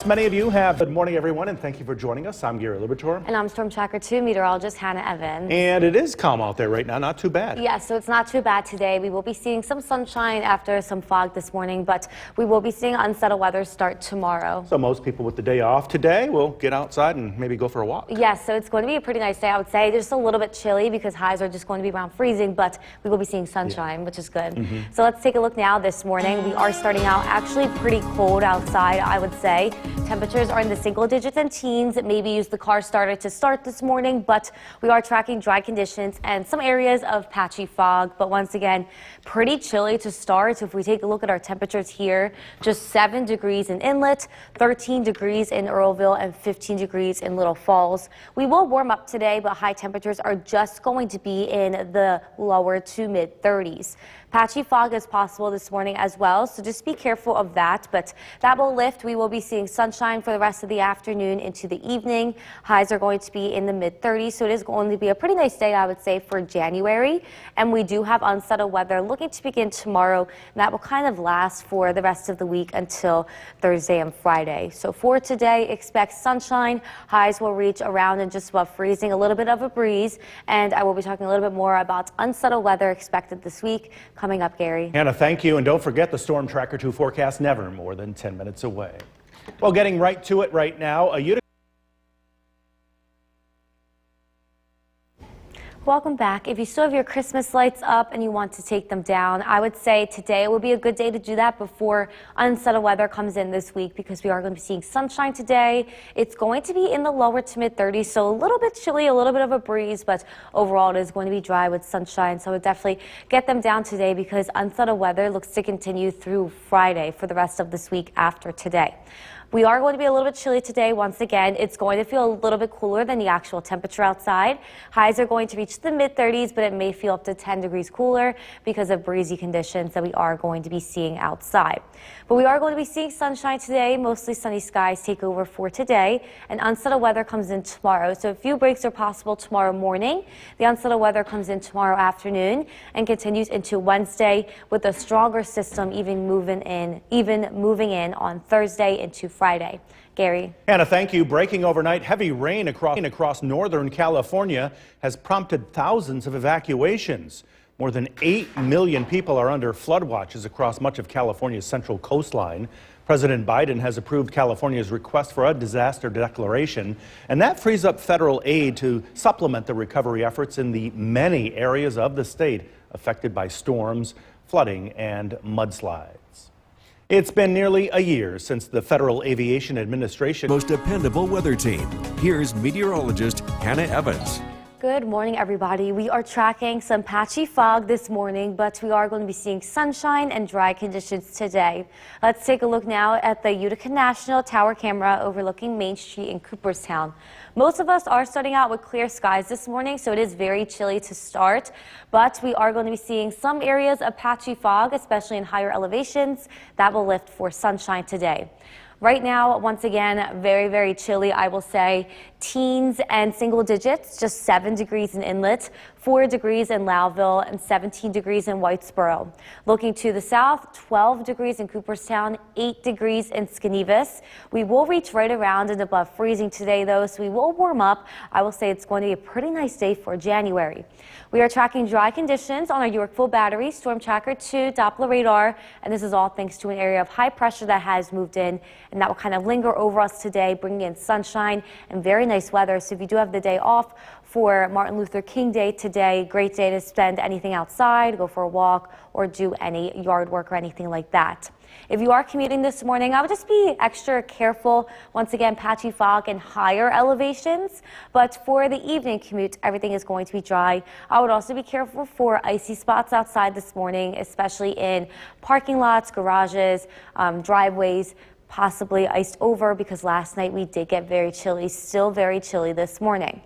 many of you have. Good morning, everyone, and thank you for joining us. I'm Gary Libertor. And I'm Storm Tracker 2 meteorologist Hannah Evans. And it is calm out there right now, not too bad. Yes, so it's not too bad today. We will be seeing some sunshine after some fog this morning, but we will be seeing unsettled weather start tomorrow. So most people with the day off today will get outside and maybe go for a walk. Yes, so it's going to be a pretty nice day, I would say. Just a little bit chilly because highs are just going to be around freezing, but we will be seeing sunshine, which is good. So let's take a look now this morning. We are starting out actually pretty cold outside, I would say. Temperatures are in the single digits and teens. Maybe use the car starter to start this morning, but we are tracking dry conditions and some areas of patchy fog. But once again, pretty chilly to start. So if we take a look at our temperatures here, just 7 degrees in Inlet, 13 degrees in Earlville, and 15 degrees in Little Falls. We will warm up today, but high temperatures are just going to be in the lower to mid 30s. Patchy fog is possible this morning as well, so just be careful of that. But that will lift. We will be seeing sunshine for the rest of the afternoon into the evening. Highs are going to be in the mid 30s, so it is going to be a pretty nice day, I would say, for January. And we do have unsettled weather looking to begin tomorrow, and that will kind of last for the rest of the week until Thursday and Friday. So for today, expect sunshine. Highs will reach around and just above freezing, a little bit of a breeze, and I will be talking a little bit more about unsettled weather expected this week. Coming up, Gary. Hannah, thank you. And don't forget the Storm Tracker 2 forecast, never more than 10 minutes away. Well, getting right to it right now, Welcome back. If you still have your Christmas lights up and you want to take them down, I would say today would be a good day to do that before unsettled weather comes in this week, because we are going to be seeing sunshine today. It's going to be in the lower to mid 30s, so a little bit chilly, a little bit of a breeze, but overall it is going to be dry with sunshine. So I would definitely get them down today because unsettled weather looks to continue through Friday for the rest of this week after today. We are going to be a little bit chilly today. Once again, it's going to feel a little bit cooler than the actual temperature outside. Highs are going to reach the mid 30s, but it may feel up to 10 degrees cooler because of breezy conditions that we are going to be seeing outside. But we are going to be seeing sunshine today. Mostly sunny skies take over for today, and unsettled weather comes in tomorrow. So a few breaks are possible tomorrow morning. The unsettled weather comes in tomorrow afternoon and continues into Wednesday with a stronger system even moving in on Thursday into Friday. Gary. Hannah, thank you. Breaking overnight, heavy rain across northern California has prompted thousands of evacuations. More than 8 million people are under flood watches across much of California's central coastline. President Biden has approved California's request for a disaster declaration, and that frees up federal aid to supplement the recovery efforts in the many areas of the state affected by storms, flooding, and mudslides. It's been nearly a year since the Federal Aviation Administration most dependable weather team. Here's meteorologist Hannah Evans. Good morning, everybody. We are tracking some patchy fog this morning, but we are going to be seeing sunshine and dry conditions today. Let's take a look now at the Utica National Tower camera overlooking Main Street in Cooperstown. Most of us are starting out with clear skies this morning, so it is very chilly to start, but we are going to be seeing some areas of patchy fog, especially in higher elevations. That will lift for sunshine today. Right now, once again, very, very chilly, I will say. Teens and single digits, just 7 degrees in Inlet, 4 degrees in Lowville, and 17 degrees in Whitesboro. Looking to the south, 12 degrees in Cooperstown, 8 degrees in Schenevus. We will reach right around and above freezing today, though, so we will warm up. I will say it's going to be a pretty nice day for January. We are tracking dry conditions on our Yorkville Battery, Storm Tracker 2, Doppler radar, and this is all thanks to an area of high pressure that has moved in, and that will kind of linger over us today, bringing in sunshine and very nice weather. So if you do have the day off for Martin Luther King Day today, great day to spend anything outside, go for a walk, or do any yard work or anything like that. If you are commuting this morning, I would just be extra careful. Once again, patchy fog and higher elevations. But for the evening commute, everything is going to be dry. I would also be careful for icy spots outside this morning, especially in parking lots, garages, driveways, possibly iced over because last night we did get very chilly, still very chilly this morning.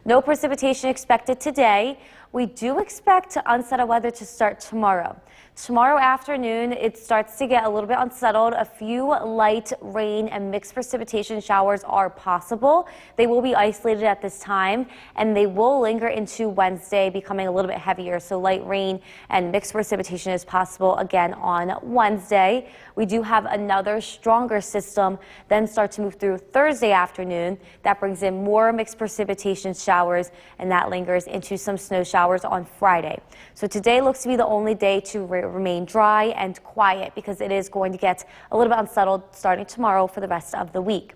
No precipitation expected today. We do expect unsettled weather to start tomorrow. Tomorrow afternoon, it starts to get a little bit unsettled. A few light rain and mixed precipitation showers are possible. They will be isolated at this time, and they will linger into Wednesday, becoming a little bit heavier. So light rain and mixed precipitation is possible again on Wednesday. We do have another stronger system then start to move through Thursday afternoon. That brings in more mixed precipitation showers, and that lingers into some snow showers on Friday. So today looks to be the only day to remain dry and quiet because it is going to get a little bit unsettled starting tomorrow for the rest of the week.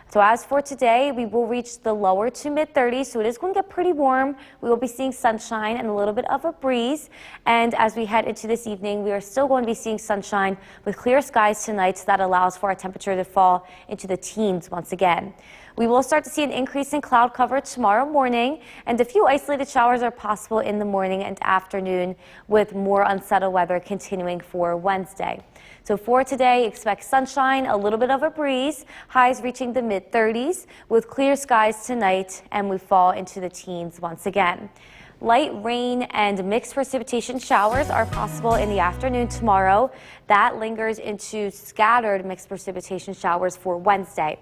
So as for today, we will reach the lower to mid 30s, so it is going to get pretty warm. We will be seeing sunshine and a little bit of a breeze. And as we head into this evening, we are still going to be seeing sunshine with clear skies tonight, so that allows for our temperature to fall into the teens once again. We will start to see an increase in cloud cover tomorrow morning, and a few isolated showers are possible in the morning and afternoon, with more unsettled weather continuing for Wednesday. So for today, expect sunshine, a little bit of a breeze, highs reaching the mid 30s with clear skies tonight, and we fall into the teens once again. Light rain and mixed precipitation showers are possible in the afternoon tomorrow. That lingers into scattered mixed precipitation showers for Wednesday.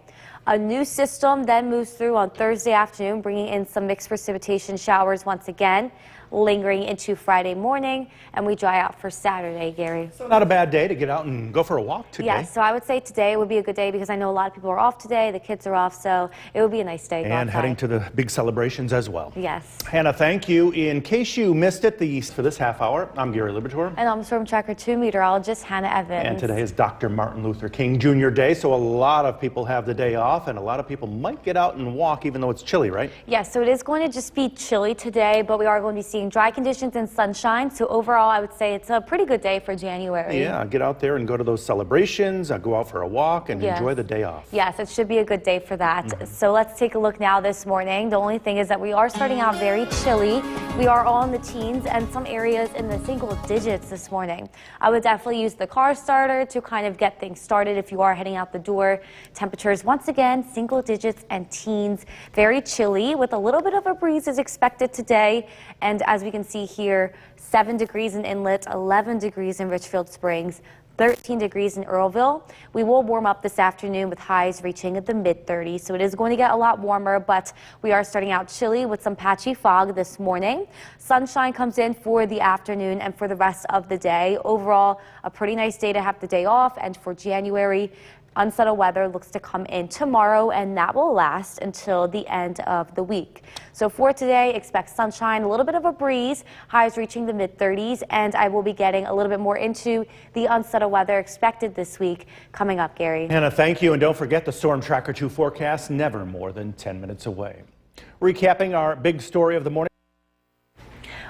A new system then moves through on Thursday afternoon, bringing in some mixed precipitation showers once again, lingering into Friday morning, and we dry out for Saturday, Gary. So not a bad day to get out and go for a walk today. Yes, so I would say today would be a good day because I know a lot of people are off today, the kids are off, so it would be a nice day. And heading to the big celebrations as well. Yes. Hannah, thank you. In case you missed it for this half hour, I'm Gary Libertor. And I'm Storm Tracker 2 meteorologist Hannah Evans. And today is Dr. Martin Luther King Jr. Day, so a lot of people have the day off, and a lot of people might get out and walk even though it's chilly, right? Yes, so it is going to just be chilly today, but we are going to be seeing dry conditions and sunshine. So overall, I would say it's a pretty good day for January. Yeah, get out there and go to those celebrations, go out for a walk and enjoy the day off. Yes, it should be a good day for that. So let's take a look now this morning. The only thing is that we are starting out very chilly. We are all in the teens and some areas in the single digits this morning. I would definitely use the car starter to kind of get things started if you are heading out the door. Temperatures once again, single digits and teens. Very chilly with a little bit of a breeze is expected today. And as we can see here, 7 degrees in Inlet, 11 degrees in Richfield Springs, 13 degrees in Earlville. We will warm up this afternoon with highs reaching the mid 30s, so it is going to get a lot warmer, but we are starting out chilly with some patchy fog this morning. Sunshine comes in for the afternoon and for the rest of the day. Overall, a pretty nice day to have the day off, and for January, unsettled weather looks to come in tomorrow, and that will last until the end of the week. So for today, expect sunshine, a little bit of a breeze, highs reaching the mid 30s, and I will be getting a little bit more into the unsettled weather expected this week coming up, Gary. Hannah, thank you, and don't forget the Storm Tracker 2 forecast, never more than 10 minutes away. Recapping our big story of the morning.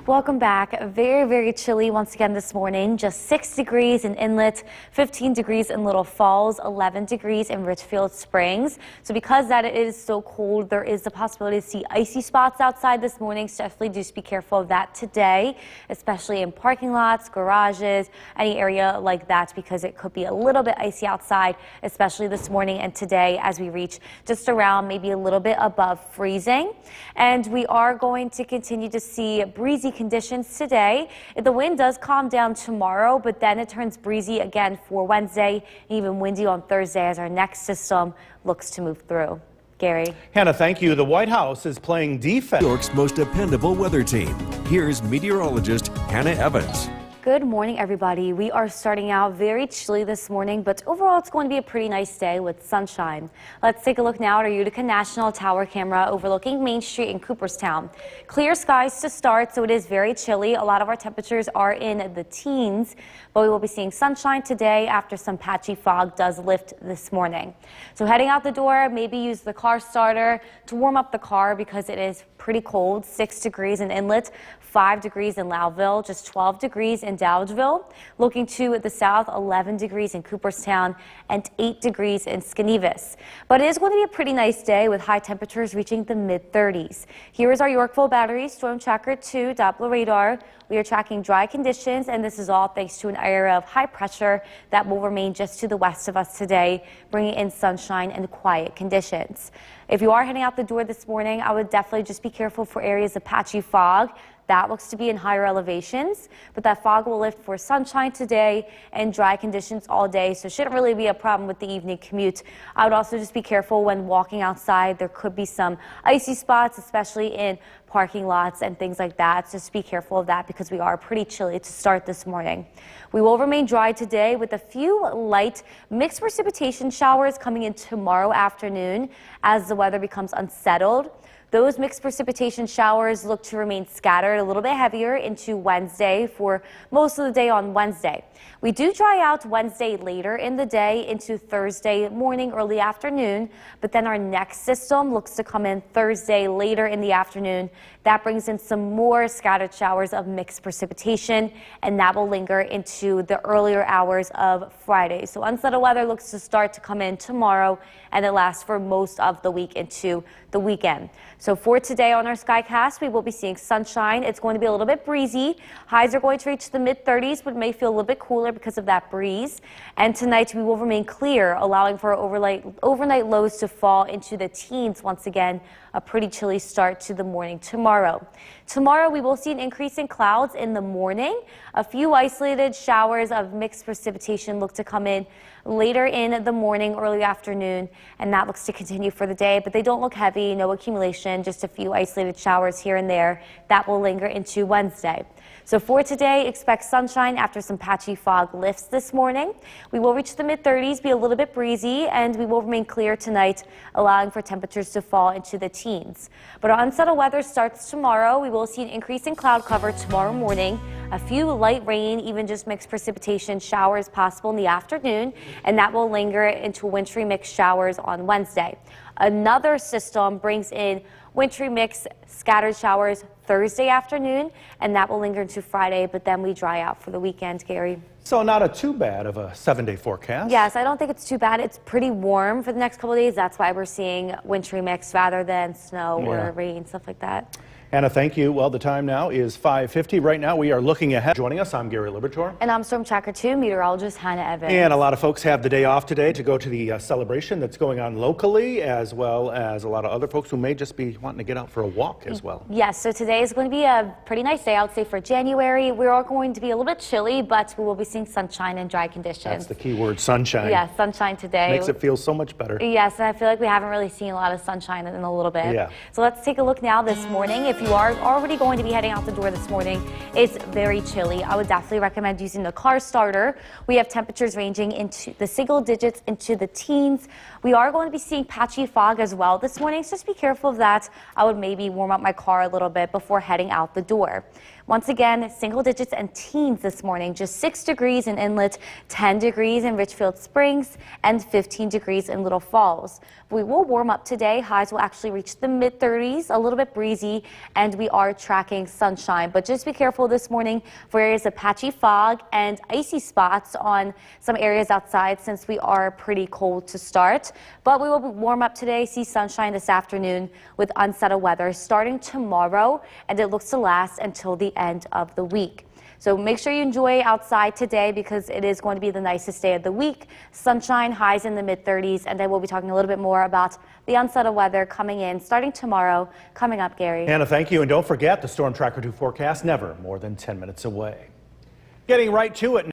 Welcome back. Very, very chilly once again this morning. Just 6 degrees in Inlet, 15 degrees in Little Falls, 11 degrees in Richfield Springs. So because that it is so cold, there is the possibility to see icy spots outside this morning. So definitely do be careful of that today, especially in parking lots, garages, any area like that, because it could be a little bit icy outside, especially this morning and today as we reach just around maybe a little bit above freezing. And we are going to continue to see breezy conditions today. The wind does calm down tomorrow, but then it turns breezy again for Wednesday, and even windy on Thursday as our next system looks to move through. Gary. Hannah, thank you. The White House is playing defense. New York's most dependable weather team. Here's meteorologist Hannah Evans. Good morning, everybody. We are starting out very chilly this morning, but overall it's going to be a pretty nice day with sunshine. Let's take a look now at our Utica National Tower camera overlooking Main Street in Cooperstown. Clear skies to start, so it is very chilly. A lot of our temperatures are in the teens, but we will be seeing sunshine today after some patchy fog does lift this morning. So heading out the door, maybe use the car starter to warm up the car because it is pretty cold. 6 degrees in Inlet, 5 degrees in Loudville, just 12 degrees in in Dowdesville. Looking to the south, 11 degrees in Cooperstown and 8 degrees in Skanevis. But it is going to be a pretty nice day with high temperatures reaching the mid-30s. Here is our Yorkville Battery Storm Tracker 2 Doppler radar. We are tracking dry conditions, and this is all thanks to an area of high pressure that will remain just to the west of us today, bringing in sunshine and quiet conditions. If you are heading out the door this morning, I would definitely just be careful for areas of patchy fog. That looks to be in higher elevations, but that fog will lift for sunshine today and dry conditions all day, so shouldn't really be a problem with the evening commute. I would also just be careful when walking outside. There could be some icy spots, especially in parking lots and things like that. So just be careful of that because we are pretty chilly to start this morning. We will remain dry today with a few light mixed precipitation showers coming in tomorrow afternoon as the weather becomes unsettled. Those mixed precipitation showers look to remain scattered a little bit heavier into Wednesday for most of the day on Wednesday. We do dry out Wednesday later in the day into Thursday morning, early afternoon, but then our next system looks to come in Thursday later in the afternoon. That brings in some more scattered showers of mixed precipitation, and that will linger into the earlier hours of Friday. So unsettled weather looks to start to come in tomorrow, and it lasts for most of the week into the weekend. So for today on our Skycast, we will be seeing sunshine. It's going to be a little bit breezy. Highs are going to reach the mid-30s, but may feel a little bit cooler because of that breeze. And tonight we will remain clear, allowing for overnight lows to fall into the teens once again. A pretty chilly start to the morning tomorrow. Tomorrow we will see an increase in clouds in the morning. A few isolated showers of mixed precipitation look to come in later in the morning, early afternoon, and that looks to continue for the day, but they don't look heavy, no accumulation, just a few isolated showers here and there. That will linger into Wednesday. So for today, expect sunshine after some patchy fog lifts this morning. We will reach the mid-30s, be a little bit breezy, and we will remain clear tonight, allowing for temperatures to fall into the teens. But our unsettled weather starts tomorrow. We will see an increase in cloud cover tomorrow morning. A few light rain, even just mixed precipitation showers possible in the afternoon, and that will linger into wintry mixed showers on Wednesday. Another system brings in wintry mix scattered showers Thursday afternoon, and that will linger into Friday, but then we dry out for the weekend, Gary. So not too bad of a 7-day forecast. Yes, I don't think it's too bad. It's pretty warm for the next couple of days. That's why we're seeing wintry mix rather than snow or rain, stuff like that. Anna, thank you. Well, the time now is 5:50. Right now, we are looking ahead. Joining us, I'm Gary Libertor. And I'm Storm Tracker 2 meteorologist Hannah Evans. And a lot of folks have the day off today to go to the celebration that's going on locally, as well as a lot of other folks who may just be wanting to get out for a walk as well. Yes, so today is going to be a pretty nice day, I would say, for January. We are going to be a little bit chilly, but we will be seeing sunshine and dry conditions. That's the key word, sunshine. Yeah, sunshine today. Makes it feel so much better. Yes, and I feel like we haven't really seen a lot of sunshine in a little bit. Yeah. So let's take a look now this morning. If you are already going to be heading out the door this morning, it's very chilly. I would definitely recommend using the car starter. We have temperatures ranging into the single digits into the teens. We are going to be seeing patchy fog as well this morning, so just be careful of that. I would maybe warm up my car a little bit before heading out the door. Once again, single digits and teens this morning, just 6 degrees in Inlet, 10 degrees in Richfield Springs, and 15 degrees in Little Falls. We will warm up today. Highs will actually reach the mid-30s, a little bit breezy, and we are tracking sunshine. But just be careful this morning for areas of patchy fog and icy spots on some areas outside since we are pretty cold to start. But we will warm up today, see sunshine this afternoon with unsettled weather starting tomorrow, and it looks to last until the end of the week. So make sure you enjoy outside today because it is going to be the nicest day of the week. Sunshine, highs in the mid-30s, and then we'll be talking a little bit more about the unsettled weather coming in starting tomorrow. Coming up, Gary. Anna, thank you. And don't forget the Storm Tracker 2 forecast, never more than 10 minutes away. Getting right to it.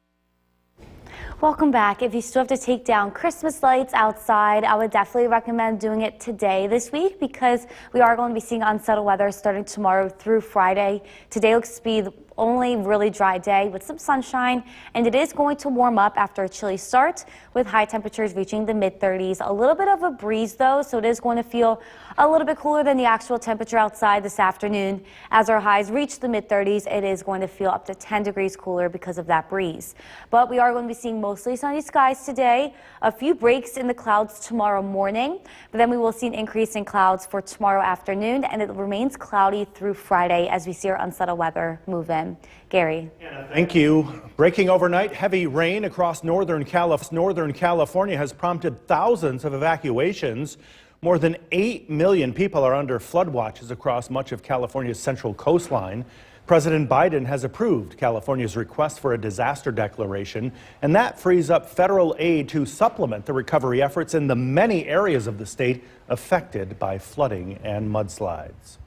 Welcome back. If you still have to take down Christmas lights outside, I would definitely recommend doing it today this week because we are going to be seeing unsettled weather starting tomorrow through Friday. Today looks to be the only really dry day with some sunshine, and it is going to warm up after a chilly start with high temperatures reaching the mid-30s. A little bit of a breeze though, so it is going to feel a little bit cooler than the actual temperature outside this afternoon. As our highs reach the mid-30s, it is going to feel up to 10 degrees cooler because of that breeze. But we are going to be seeing mostly sunny skies today, a few breaks in the clouds tomorrow morning, but then we will see an increase in clouds for tomorrow afternoon, and it remains cloudy through Friday as we see our unsettled weather move in. Clinton. Gary. Thank you. Breaking overnight, heavy rain across Northern California has prompted thousands of evacuations. More than 8 million people are under flood watches across much of California's central coastline. President Biden has approved California's request for a disaster declaration, and that frees up federal aid to supplement the recovery efforts in the many areas of the state affected by flooding and mudslides.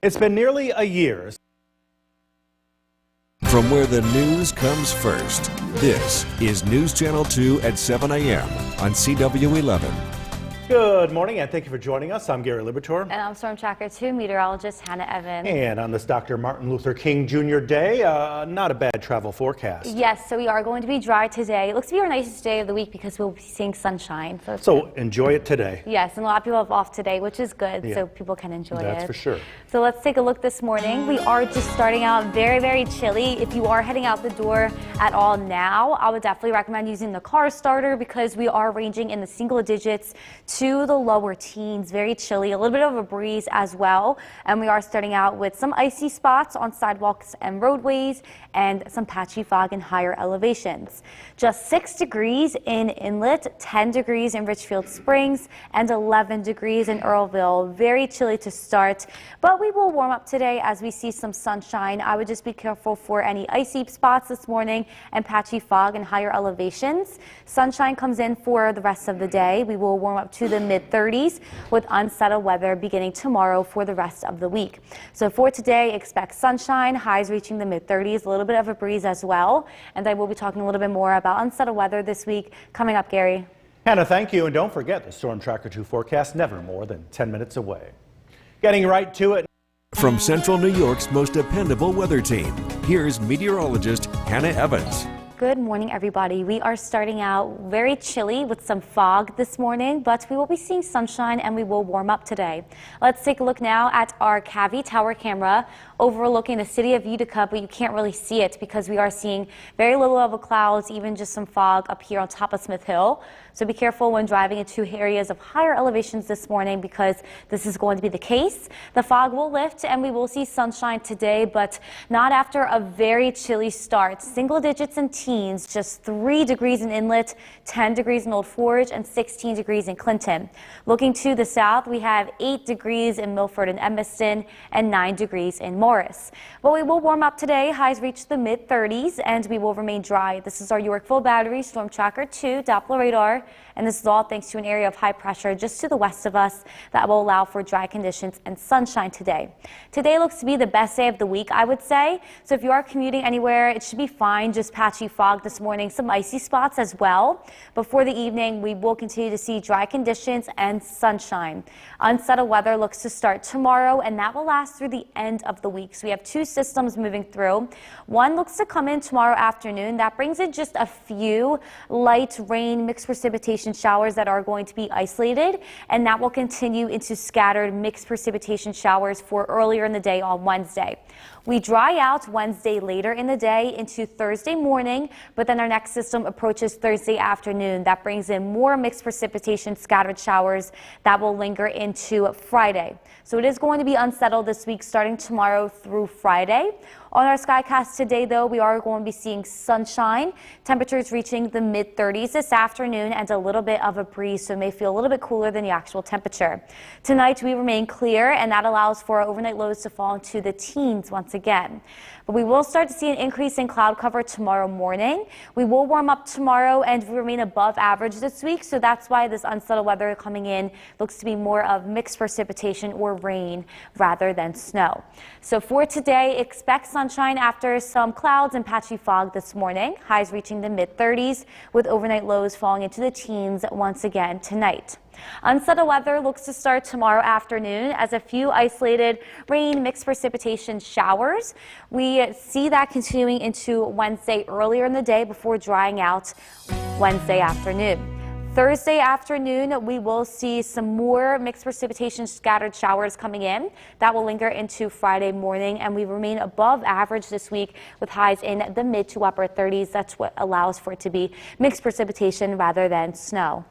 It's been nearly a year. From where the news comes first, this is News Channel 2 at 7 a.m. on CW 11. Good morning, and thank you for joining us. I'm Gary Libator. And I'm Storm Tracker 2 meteorologist Hannah Evans. And on this Dr. Martin Luther King Jr. Day, not a bad travel forecast. Yes, so we are going to be dry today. It looks to be our nicest day of the week because we'll be seeing sunshine. So enjoy it today. Yes, and a lot of people have off today, which is good, Yeah. so people can enjoy it. That's for sure. So let's take a look this morning. We are just starting out very, very chilly. If you are heading out the door at all now, I would definitely recommend using the car starter because we are ranging in the single digits to the lower teens. Very chilly, a little bit of a breeze as well. And we are starting out with some icy spots on sidewalks and roadways and some patchy fog in higher elevations. Just 6 degrees in Inlet, 10 degrees in Richfield Springs, and 11 degrees in Earlville. Very chilly to start, but we will warm up today as we see some sunshine. I would just be careful for any icy spots this morning and patchy fog in higher elevations. Sunshine comes in for the rest of the day. We will warm up to the mid-30s with unsettled weather beginning tomorrow for the rest of the week. So for today, expect sunshine, highs reaching the mid-30s, a little bit of a breeze as well. And I will be talking a little bit more about unsettled weather this week coming up, Gary. Hannah, thank you. And don't forget the Storm Tracker 2 forecast never more than 10 minutes away. Getting right to it. From Central New York's most dependable weather team, here's meteorologist Hannah Evans. Good morning, everybody. We are starting out very chilly with some fog this morning, but we will be seeing sunshine and we will warm up today. Let's take a look now at our Cavie Tower camera overlooking the city of Utica, but you can't really see it because we are seeing very little of a clouds, even just some fog up here on top of Smith Hill. So be careful when driving into areas of higher elevations this morning because this is going to be the case. The fog will lift and we will see sunshine today, but not after a very chilly start. Single digits in teens, just 3 degrees in Inlet, 10 degrees in Old Forge, and 16 degrees in Clinton. Looking to the south, we have 8 degrees in Milford and Evanston and 9 degrees in Morris. But we will warm up today. Highs reach the mid-30s and we will remain dry. This is our Yorkville Battery Storm Tracker 2 Doppler radar. And this is all thanks to an area of high pressure just to the west of us that will allow for dry conditions and sunshine today. Today looks to be the best day of the week, I would say. So if you are commuting anywhere, it should be fine. Just patchy fog this morning, some icy spots as well. Before the evening, we will continue to see dry conditions and sunshine. Unsettled weather looks to start tomorrow, and that will last through the end of the week. So we have 2 systems moving through. One looks to come in tomorrow afternoon. That brings in just a few light rain, mixed precipitation showers that are going to be isolated, and that will continue into scattered mixed precipitation showers for earlier in the day on Wednesday. We dry out Wednesday later in the day into Thursday morning, but then our next system approaches Thursday afternoon. That brings in more mixed precipitation scattered showers that will linger into Friday. So it is going to be unsettled this week starting tomorrow through Friday. On our skycast today, though, we are going to be seeing sunshine, temperatures reaching the mid-30s this afternoon, and a little bit of a breeze, so it may feel a little bit cooler than the actual temperature. Tonight, we remain clear, and that allows for our overnight lows to fall into the teens once again. But we will start to see an increase in cloud cover tomorrow morning. We will warm up tomorrow and remain above average this week, so that's why this unsettled weather coming in looks to be more of mixed precipitation or rain rather than snow. So for today, expect sunshine after some clouds and patchy fog this morning. Highs reaching the mid-30s with overnight lows falling into the teens once again tonight. Unsettled weather looks to start tomorrow afternoon as a few isolated rain, mixed precipitation showers. We see that continuing into Wednesday earlier in the day before drying out Wednesday afternoon. Thursday afternoon, we will see some more mixed precipitation scattered showers coming in. That will linger into Friday morning, and we remain above average this week with highs in the mid to upper 30s. That's what allows for it to be mixed precipitation rather than snow.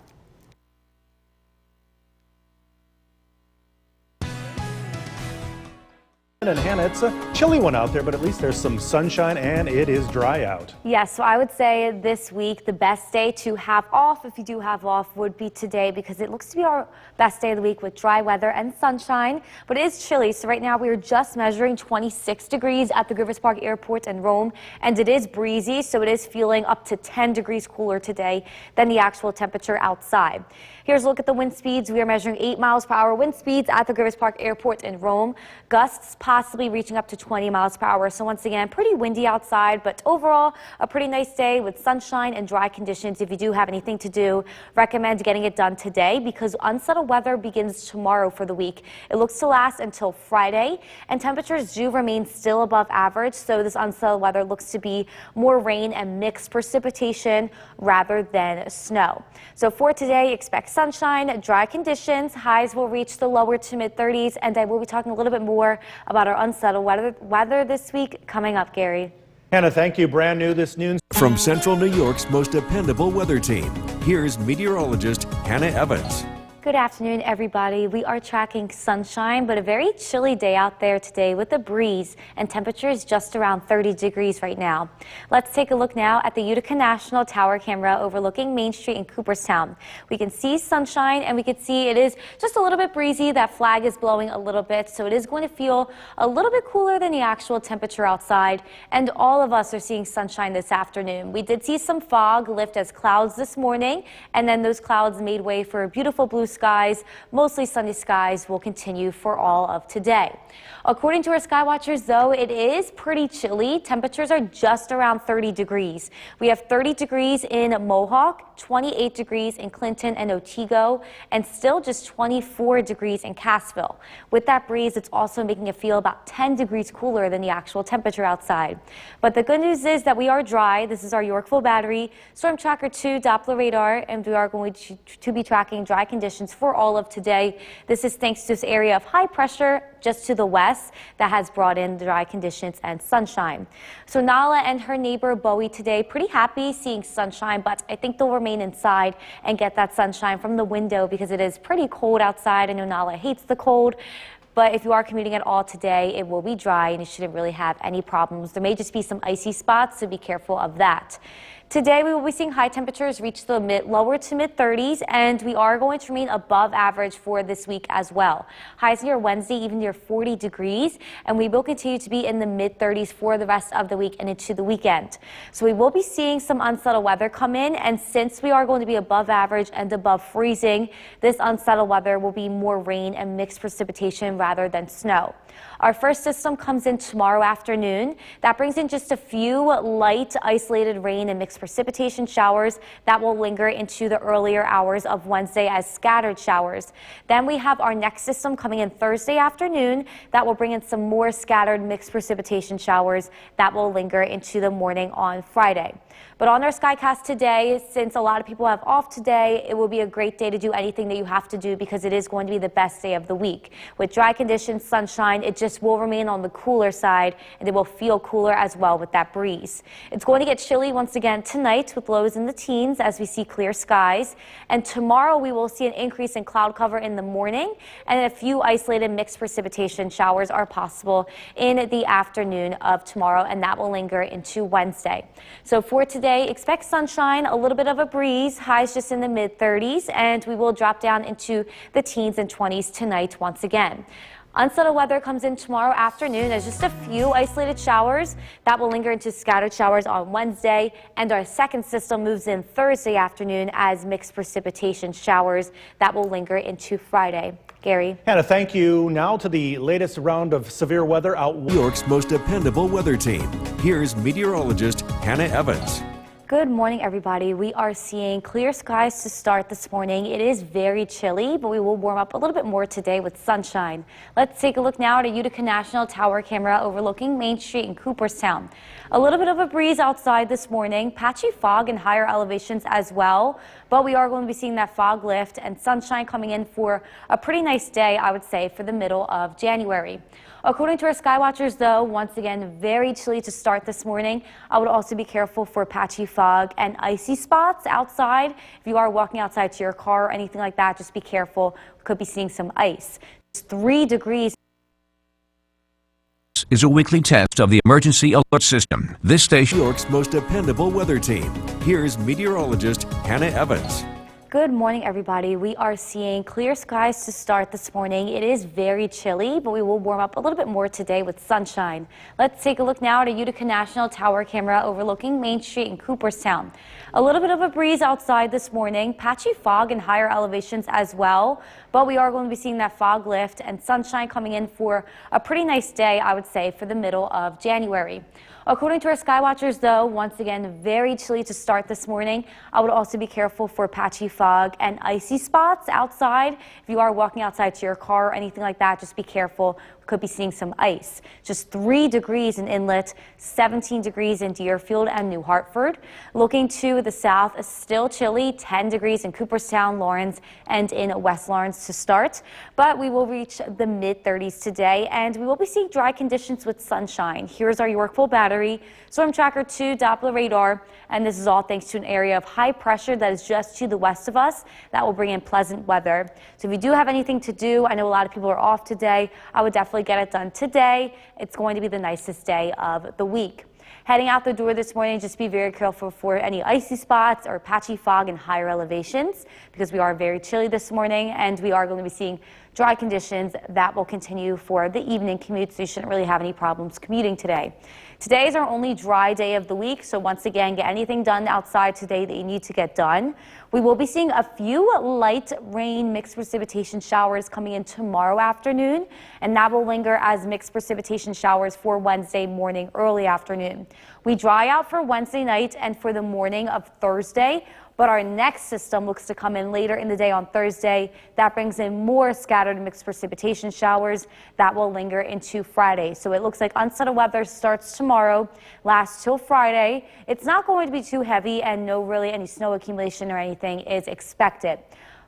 And Hannah, it's a chilly one out there, but at least there's some sunshine and it is dry out. Yes, so I would say this week the best day to have off, if you do have off, would be today because it looks to be our best day of the week with dry weather and sunshine. But it is chilly, so right now we are just measuring 26 degrees at the Rivers Park Airport in Rome, and it is breezy, so it is feeling up to 10 degrees cooler today than the actual temperature outside. Here's a look at the wind speeds. We are measuring 8 miles per hour wind speeds at the Rivers Park Airport in Rome. Gusts possibly reaching up to 20 miles per hour. So once again, pretty windy outside, but overall a pretty nice day with sunshine and dry conditions. If you do have anything to do, recommend getting it done today because unsettled weather begins tomorrow for the week. It looks to last until Friday, and temperatures do remain still above average. So this unsettled weather looks to be more rain and mixed precipitation rather than snow. So for today, expect sunshine, dry conditions. Highs will reach the lower to mid 30s, and I will be talking a little bit more about our unsettled weather this week coming up, Gary. Hannah, thank you. Brand new this noon. From Central New York's most dependable weather team, here's meteorologist Hannah Evans. Good afternoon, everybody. We are tracking sunshine, but a very chilly day out there today with a breeze and temperatures just around 30 degrees right now. Let's take a look now at the Utica National Tower camera overlooking Main Street in Cooperstown. We can see sunshine and we can see it is just a little bit breezy. That flag is blowing a little bit, so it is going to feel a little bit cooler than the actual temperature outside. And all of us are seeing sunshine this afternoon. We did see some fog lift as clouds this morning, and then those clouds made way for beautiful blue skies. Mostly sunny skies will continue for all of today. According to our sky watchers, though, it is pretty chilly. Temperatures are just around 30 degrees. We have 30 degrees in Mohawk, 28 degrees in Clinton and Otsego, and still just 24 degrees in Cassville. With that breeze, it's also making it feel about 10 degrees cooler than the actual temperature outside. But the good news is that we are dry. This is our Yorkville Battery Storm Tracker 2 Doppler radar, and we are going to be tracking dry conditions for all of today. This is thanks to this area of high pressure just to the west that has brought in dry conditions and sunshine. So Nala and her neighbor Bowie today pretty happy seeing sunshine, but I think they'll remain inside and get that sunshine from the window because it is pretty cold outside. I know Nala hates the cold. But if you are commuting at all today, it will be dry and you shouldn't really have any problems. There may just be some icy spots, so be careful of that. Today, we will be seeing high temperatures reach the lower to mid 30s, and we are going to remain above average for this week as well. Highs near Wednesday, even near 40 degrees, and we will continue to be in the mid 30s for the rest of the week and into the weekend. So we will be seeing some unsettled weather come in, and since we are going to be above average and above freezing, this unsettled weather will be more rain and mixed precipitation rather than snow. Our first system comes in tomorrow afternoon. That brings in just a few light, isolated rain and mixed precipitation showers that will linger into the earlier hours of Wednesday as scattered showers. Then we have our next system coming in Thursday afternoon that will bring in some more scattered mixed precipitation showers that will linger into the morning on Friday. But on our Skycast today, since a lot of people have off today, it will be a great day to do anything that you have to do because it is going to be the best day of the week. With dry conditions, sunshine, it just will remain on the cooler side, and it will feel cooler as well with that breeze. It's going to get chilly once again tonight with lows in the teens as we see clear skies. And tomorrow we will see an increase in cloud cover in the morning, and a few isolated mixed precipitation showers are possible in the afternoon of tomorrow, and that will linger into Wednesday. So for today, expect sunshine, a little bit of a breeze, highs just in the mid 30s, and we will drop down into the teens and 20s tonight once again. Unsettled weather comes in tomorrow afternoon as just a few isolated showers that will linger into scattered showers on Wednesday, and our second system moves in Thursday afternoon as mixed precipitation showers that will linger into Friday. Gary. Hannah, thank you. Now to the latest round of severe weather out. New York's most dependable weather team. Here's meteorologist Hannah Evans. Good morning, everybody. We are seeing clear skies to start this morning. It is very chilly, but we will warm up a little bit more today with sunshine. Let's take a look now at a Utica National Tower camera overlooking Main Street in Cooperstown. A little bit of a breeze outside this morning, patchy fog in higher elevations as well, but we are going to be seeing that fog lift and sunshine coming in for a pretty nice day, I would say, for the middle of January. According to our sky watchers, though, once again, very chilly to start this morning. I would also be careful for patchy fog and icy spots outside. If you are walking outside to your car or anything like that, just be careful. We could be seeing some ice. It's 3 degrees. is a weekly test of the emergency alert system. This station New York's most dependable weather team. Here's meteorologist Hannah Evans. Good morning, everybody. We are seeing clear skies to start this morning. It is very chilly, but we will warm up a little bit more today with sunshine. Let's take a look now at a Utica National Tower camera overlooking Main Street in Cooperstown. A little bit of a breeze outside this morning, patchy fog in higher elevations as well, but we are going to be seeing that fog lift and sunshine coming in for a pretty nice day, I would say, for the middle of January. According to our Skywatchers, though, once again, very chilly to start this morning. I would also be careful for patchy fog and icy spots outside. If you are walking outside to your car or anything like that, just be careful. We could be seeing some ice. Just 3 degrees in Inlet, 17 degrees in Deerfield and New Hartford. Looking to the south, still chilly, 10 degrees in Cooperstown, Lawrence, and in West Lawrence to start. But we will reach the mid-30s today, and we will be seeing dry conditions with sunshine. Here's our Yorkville battery. Storm Tracker 2 Doppler radar, and this is all thanks to an area of high pressure that is just to the west of us that will bring in pleasant weather. So if you do have anything to do, I know a lot of people are off today, I would definitely get it done today. It's going to be the nicest day of the week. Heading out the door this morning, just be very careful for any icy spots or patchy fog in higher elevations because we are very chilly this morning and we are going to be seeing dry conditions that will continue for the evening commute, so you shouldn't really have any problems commuting today. Today is our only dry day of the week, so once again, get anything done outside today that you need to get done. We will be seeing a few light rain mixed precipitation showers coming in tomorrow afternoon, and that will linger as mixed precipitation showers for Wednesday morning, early afternoon. We dry out for Wednesday night and for the morning of Thursday, but our next system looks to come in later in the day on Thursday. That brings in more scattered mixed precipitation showers that will linger into Friday. So it looks like unsettled weather starts tomorrow, lasts till Friday. It's not going to be too heavy and no really any snow accumulation or anything is expected.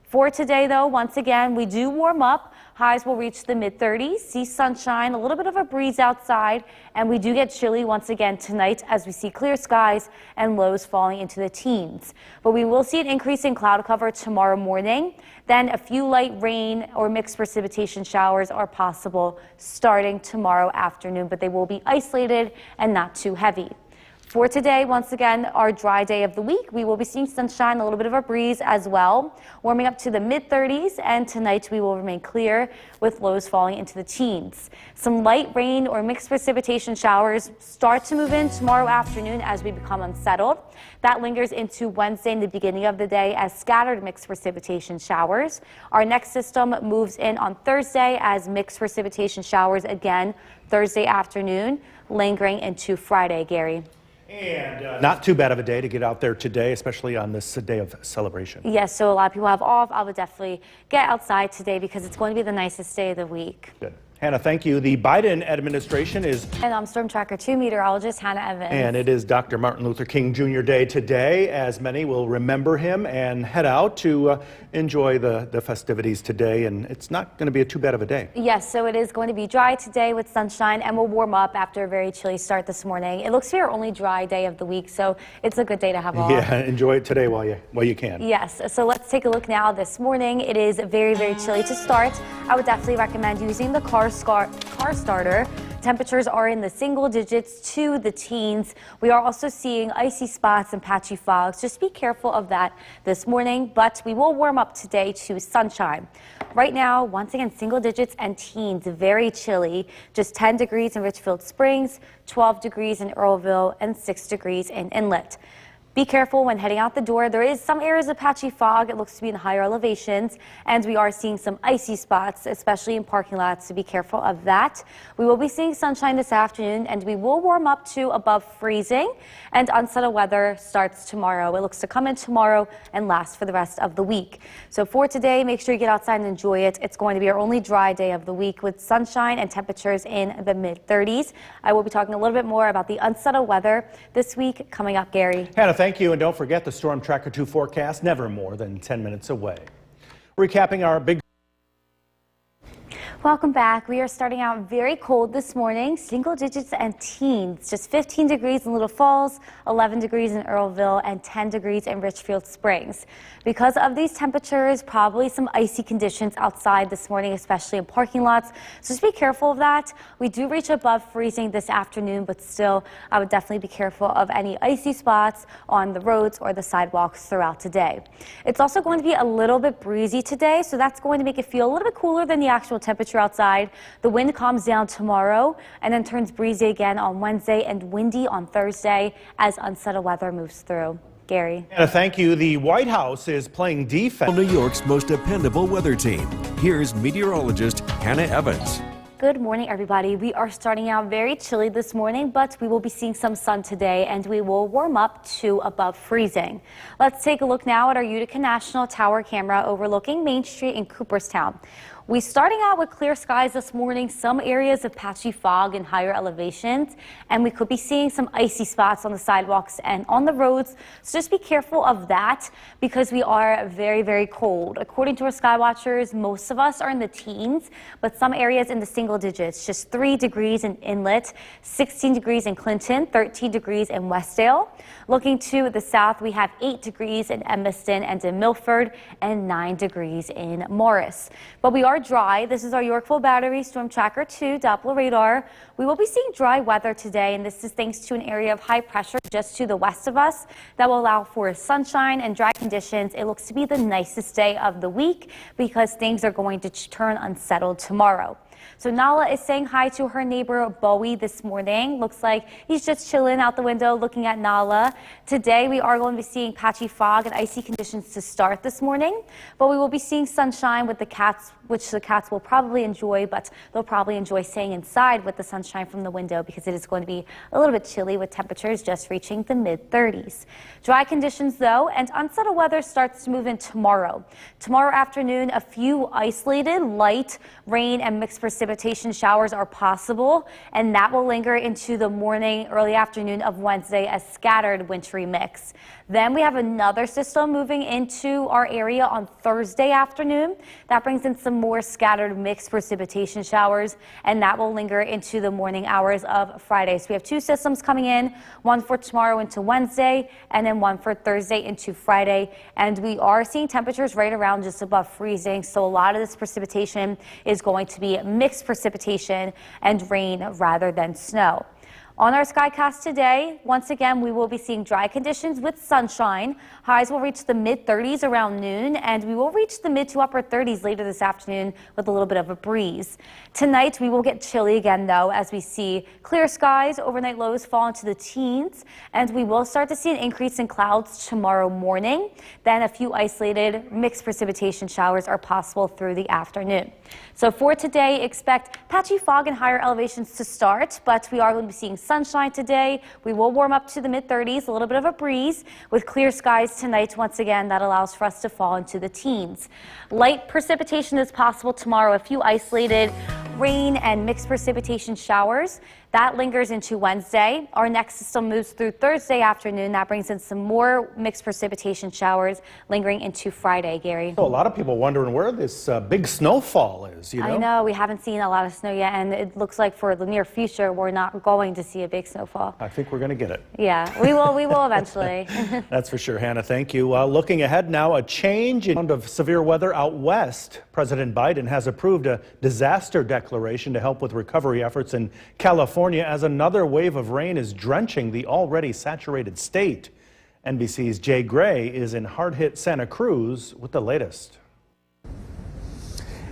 For today, though, once again, we do warm up. Highs will reach the mid-30s, see sunshine, a little bit of a breeze outside, and we do get chilly once again tonight as we see clear skies and lows falling into the teens. But we will see an increase in cloud cover tomorrow morning. Then a few light rain or mixed precipitation showers are possible starting tomorrow afternoon, but they will be isolated and not too heavy. For today, once again, our dry day of the week, we will be seeing sunshine, a little bit of a breeze as well, warming up to the mid-30s, and tonight we will remain clear with lows falling into the teens. Some light rain or mixed precipitation showers start to move in tomorrow afternoon as we become unsettled. That lingers into Wednesday in the beginning of the day as scattered mixed precipitation showers. Our next system moves in on Thursday as mixed precipitation showers again Thursday afternoon, lingering into Friday, Gary. And not too bad of a day to get out there today, especially on this day of celebration. Yes, so a lot of people have off. I would definitely get outside today because it's going to be the nicest day of the week. Good. Hannah, thank you. The Biden administration is... And I'm Storm Tracker 2 meteorologist Hannah Evans. And it is Dr. Martin Luther King Jr. Day today, as many will remember him and head out to enjoy the festivities today. And it's not going to be too bad of a day. Yes, so it is going to be dry today with sunshine, and we'll warm up after a very chilly start this morning. It looks to be our only dry day of the week, so it's a good day to have off. Yeah, enjoy it today while you can. Yes, so let's take a look now this morning. It is very, very chilly to start. I would definitely recommend using the car starter. Temperatures are in the single digits to the teens. We are also seeing icy spots and patchy fogs. Just be careful of that this morning, but we will warm up today to sunshine. Right now, once again, single digits and teens, very chilly. Just 10 degrees in Richfield Springs, 12 degrees in Earlville, and 6 degrees in Inlet. Be careful when heading out the door. There is some areas of patchy fog. It looks to be in higher elevations, and we are seeing some icy spots, especially in parking lots, so be careful of that. We will be seeing sunshine this afternoon, and we will warm up to above freezing, and unsettled weather starts tomorrow. It looks to come in tomorrow and last for the rest of the week. So for today, make sure you get outside and enjoy it. It's going to be our only dry day of the week with sunshine and temperatures in the mid-30s. I will be talking a little bit more about the unsettled weather this week coming up, Gary. Hannah, thank you, and don't forget the Storm Tracker 2 forecast, never more than 10 minutes away. Recapping our big... Welcome back. We are starting out very cold this morning, single digits and teens. Just 15 degrees in Little Falls, 11 degrees in Earlville, and 10 degrees in Richfield Springs. Because of these temperatures, probably some icy conditions outside this morning, especially in parking lots. So just be careful of that. We do reach above freezing this afternoon, but still, I would definitely be careful of any icy spots on the roads or the sidewalks throughout today. It's also going to be a little bit breezy today, so that's going to make it feel a little bit cooler than the actual temperature outside. The wind calms down tomorrow and then turns breezy again on Wednesday and windy on Thursday as unsettled weather moves through. Gary. Anna, thank you. The White House is playing defense. New York's most dependable weather team. Here's meteorologist Hannah Evans. Good morning, everybody. We are starting out very chilly this morning, but we will be seeing some sun today and we will warm up to above freezing. Let's take a look now at our Utica National Tower camera overlooking Main Street in Cooperstown. We're starting out with clear skies this morning, some areas of patchy fog in higher elevations, and we could be seeing some icy spots on the sidewalks and on the roads. So just be careful of that because we are very, very cold. According to our sky watchers, most of us are in the teens, but some areas in the single digits. Just 3 degrees in Inlet, 16 degrees in Clinton, 13 degrees in Westdale. Looking to the south, we have 8 degrees in Evanston and in Milford, and 9 degrees in Morris. But we are dry. This is our Yorkville Battery Storm Tracker 2 Doppler radar. We will be seeing dry weather today, and this is thanks to an area of high pressure just to the west of us that will allow for sunshine and dry conditions. It looks to be the nicest day of the week because things are going to turn unsettled tomorrow. So Nala is saying hi to her neighbor Bowie this morning. Looks like he's just chilling out the window looking at Nala. Today we are going to be seeing patchy fog and icy conditions to start this morning, but we will be seeing sunshine with the cats, which the cats will probably enjoy, but they'll probably enjoy staying inside with the sunshine from the window because it is going to be a little bit chilly with temperatures just reaching the mid-30s. Dry conditions though, and unsettled weather starts to move in tomorrow. Tomorrow afternoon, a few isolated light rain and mixed precipitation showers are possible, and that will linger into the morning, early afternoon of Wednesday as scattered wintry mix. Then we have another system moving into our area on Thursday afternoon. That brings in some more scattered mixed precipitation showers, and that will linger into the morning hours of Friday. So we have 2 systems coming in, one for tomorrow into Wednesday, and then one for Thursday into Friday. And we are seeing temperatures right around just above freezing. So a lot of this precipitation is going to be mixed precipitation and rain rather than snow. On our Skycast today, once again, we will be seeing dry conditions with sunshine. Highs will reach the mid-30s around noon, and we will reach the mid to upper 30s later this afternoon with a little bit of a breeze. Tonight, we will get chilly again, though, as we see clear skies. Overnight lows fall into the teens, and we will start to see an increase in clouds tomorrow morning. Then a few isolated mixed precipitation showers are possible through the afternoon. So for today, expect patchy fog and higher elevations to start, but we are going to be seeing sunshine today. We will warm up to the mid-30s, a little bit of a breeze with clear skies tonight. Once again, that allows for us to fall into the teens. Light precipitation is possible tomorrow, a few isolated rain and mixed precipitation showers. That lingers into Wednesday. Our next system moves through Thursday afternoon. That brings in some more mixed precipitation showers lingering into Friday, Gary. So a lot of people wondering where this big snowfall is, you know? I know, we haven't seen a lot of snow yet, and it looks like for the near future, we're not going to see a big snowfall. I think we're going to get it. Yeah, we will eventually. That's for sure, Hannah. Thank you. Looking ahead now, a change in of severe weather out west. President Biden has approved a disaster declaration to help with recovery efforts in California as another wave of rain is drenching the already saturated state. NBC's Jay Gray is in hard-hit Santa Cruz with the latest.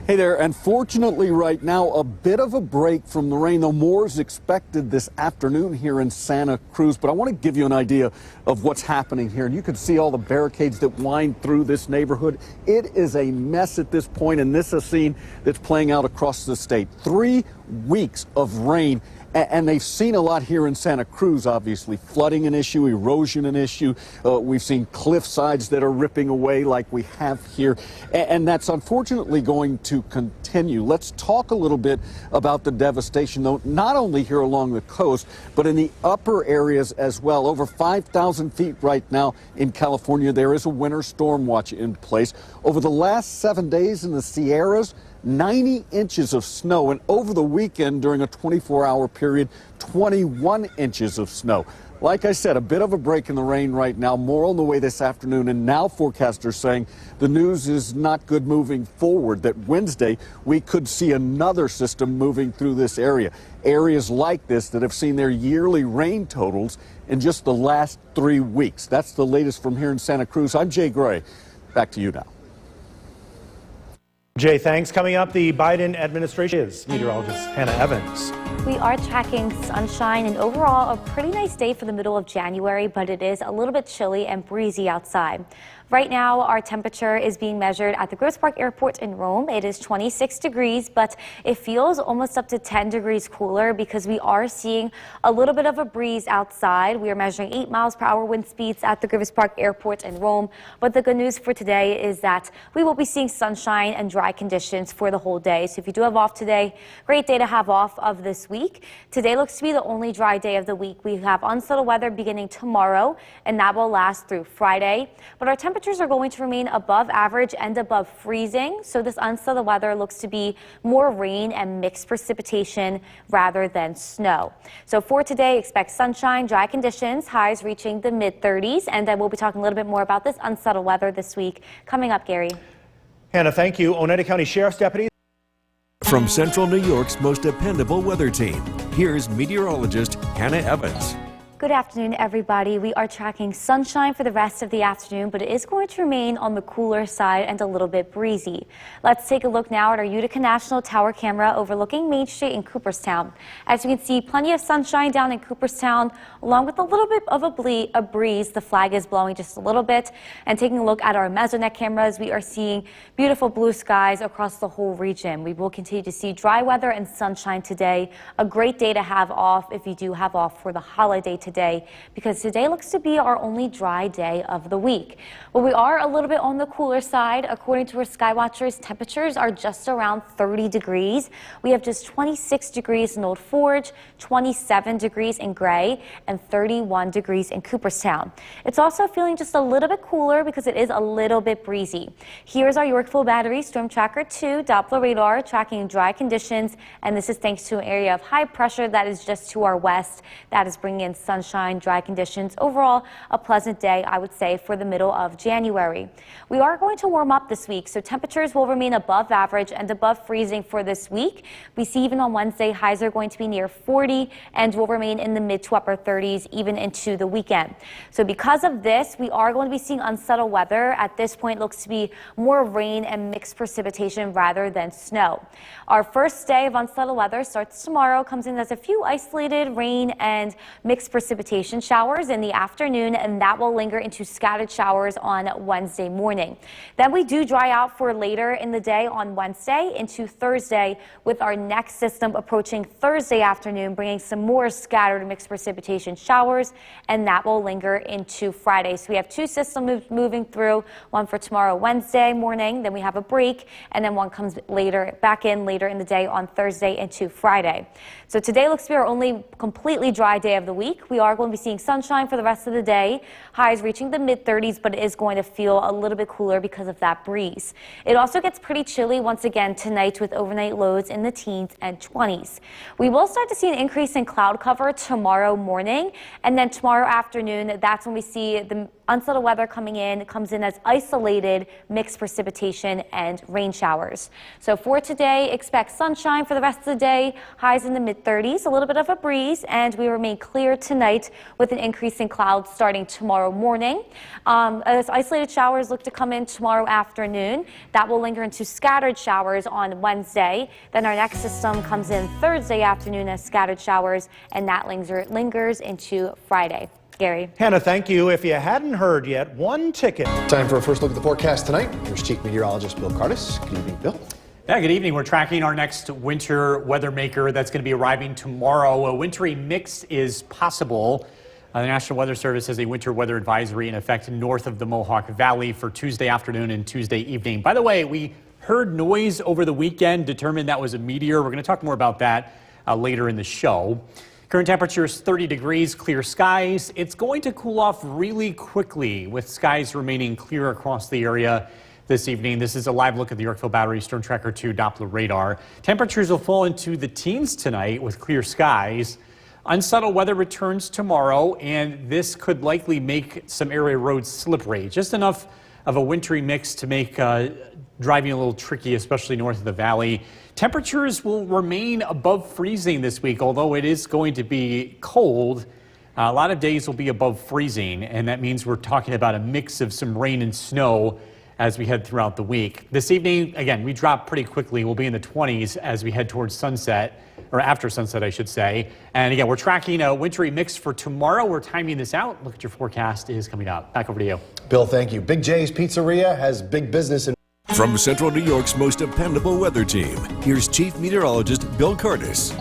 Hey there, and fortunately right now, a bit of a break from the rain, though more is expected this afternoon here in Santa Cruz. But I want to give you an idea of what's happening here. And you can see all the barricades that wind through this neighborhood. It is a mess at this point, and this is a scene that's playing out across the state. 3 weeks of rain. And they've seen a lot here in Santa Cruz, obviously. Flooding an issue, erosion an issue. We've seen cliff sides that are ripping away like we have here. And that's unfortunately going to continue. Let's talk a little bit about the devastation, though, not only here along the coast, but in the upper areas as well. Over 5,000 feet right now in California, there is a winter storm watch in place. Over the last 7 days in the Sierras, 90 inches of snow, and over the weekend during a 24-hour period, 21 inches of snow. Like I said, a bit of a break in the rain right now, more on the way this afternoon, and now forecasters saying the news is not good moving forward, that Wednesday we could see another system moving through this area. Areas like this that have seen their yearly rain totals in just the last 3 weeks. That's the latest from here in Santa Cruz. I'm Jay Gray. Back to you now. Jay, thanks. Coming up, the Biden administration is meteorologist Hannah Evans. We are tracking sunshine and overall a pretty nice day for the middle of January, but it is a little bit chilly and breezy outside. Right now, our temperature is being measured at the Groves Park Airport in Rome. It is 26 degrees, but it feels almost up to 10 degrees cooler because we are seeing a little bit of a breeze outside. We are measuring 8 miles per hour wind speeds at the Groves Park Airport in Rome. But the good news for today is that we will be seeing sunshine and dry conditions for the whole day. So if you do have off today, great day to have off of this week. Today looks to be the only dry day of the week. We have unsettled weather beginning tomorrow, and that will last through Friday. But our temperatures are going to remain above average and above freezing, so this unsettled weather looks to be more rain and mixed precipitation rather than snow. So for today, expect sunshine, dry conditions, highs reaching the mid-30s, and then we'll be talking a little bit more about this unsettled weather this week. Coming up, Gary. Hannah, thank you. Oneida County Sheriff's deputies. From Central New York's most dependable weather team, here's meteorologist Hannah Evans. Good afternoon, everybody. We are tracking sunshine for the rest of the afternoon, but it is going to remain on the cooler side and a little bit breezy. Let's take a look now at our Utica National Tower camera overlooking Main Street in Cooperstown. As you can see, plenty of sunshine down in Cooperstown, along with a little bit of a breeze. The flag is blowing just a little bit. And taking a look at our Mesonet cameras, we are seeing beautiful blue skies across the whole region. We will continue to see dry weather and sunshine today. A great day to have off if you do have off for the holiday today, because today looks to be our only dry day of the week. Well, we are a little bit on the cooler side. According to our Skywatchers, temperatures are just around 30 degrees. We have just 26 degrees in Old Forge, 27 degrees in Gray, and 31 degrees in Cooperstown. It's also feeling just a little bit cooler because it is a little bit breezy. Here's our Yorkville Battery Storm Tracker 2 Doppler radar tracking dry conditions, and this is thanks to an area of high pressure that is just to our west. That is bringing in sunshine, dry conditions. Overall, a pleasant day, I would say, for the middle of January. We are going to warm up this week, so temperatures will remain above average and above freezing for this week. We see even on Wednesday, highs are going to be near 40 and will remain in the mid to upper 30s even into the weekend. So because of this, we are going to be seeing unsettled weather. At this point, it looks to be more rain and mixed precipitation rather than snow. Our first day of unsettled weather starts tomorrow, comes in as a few isolated rain and mixed precipitation showers in the afternoon, and that will linger into scattered showers on Wednesday morning. Then we do dry out for later in the day on Wednesday into Thursday, with our next system approaching Thursday afternoon, bringing some more scattered mixed precipitation showers, and that will linger into Friday. So we have two systems moving through, one for tomorrow, Wednesday morning, then we have a break, and then one comes back in later in the day on Thursday into Friday. So today looks to be our only completely dry day of the week. We are going to be seeing sunshine for the rest of the day, highs reaching the mid-30s, but it is going to feel a little bit cooler because of that breeze. It also gets pretty chilly once again tonight with overnight lows in the teens and 20s. We will start to see an increase in cloud cover tomorrow morning, and then tomorrow afternoon, that's when we see the unsettled weather coming in. It comes in as isolated mixed precipitation and rain showers. So for today, expect sunshine for the rest of the day, highs in the mid-30s, a little bit of a breeze, and we remain clear tonight with an increase in clouds starting tomorrow morning. As isolated showers look to come in tomorrow afternoon, that will linger into scattered showers on Wednesday. Then our next system comes in Thursday afternoon as scattered showers, and that lingers into Friday. Gary. Hannah, thank you. If you hadn't heard yet, one ticket. Time for a first look at the forecast tonight. Here's Chief Meteorologist Bill Cardis. Good evening, Bill. Yeah, good evening. We're tracking our next winter weather maker that's going to be arriving tomorrow. A wintry mix is possible. The National Weather Service has a winter weather advisory in effect north of the Mohawk Valley for Tuesday afternoon and Tuesday evening. By the way, we heard noise over the weekend, determined that was a meteor. We're going to talk more about that later in the show. Current temperature is 30 degrees, clear skies. It's going to cool off really quickly with skies remaining clear across the area. this evening. This is a live look at the Yorkville Battery Storm Tracker 2 Doppler radar. Temperatures will fall into the teens tonight with clear skies. Unsettled weather returns tomorrow, and this could likely make some area roads slippery. Just enough of a wintry mix to make driving a little tricky, especially north of the valley. Temperatures will remain above freezing this week, although it is going to be cold. A lot of days will be above freezing, and that means we're talking about a mix of some rain and snow as we head throughout the week. This evening, again, we drop pretty quickly. We'll be in the 20s as we head towards sunset, or after sunset, I should say. And again, we're tracking a wintry mix for tomorrow. We're timing this out. Look at your forecast is coming up. Back over to you. Bill, thank you. Big J's Pizzeria has big business in. From Central New York's most dependable weather team, here's Chief Meteorologist Bill Curtis.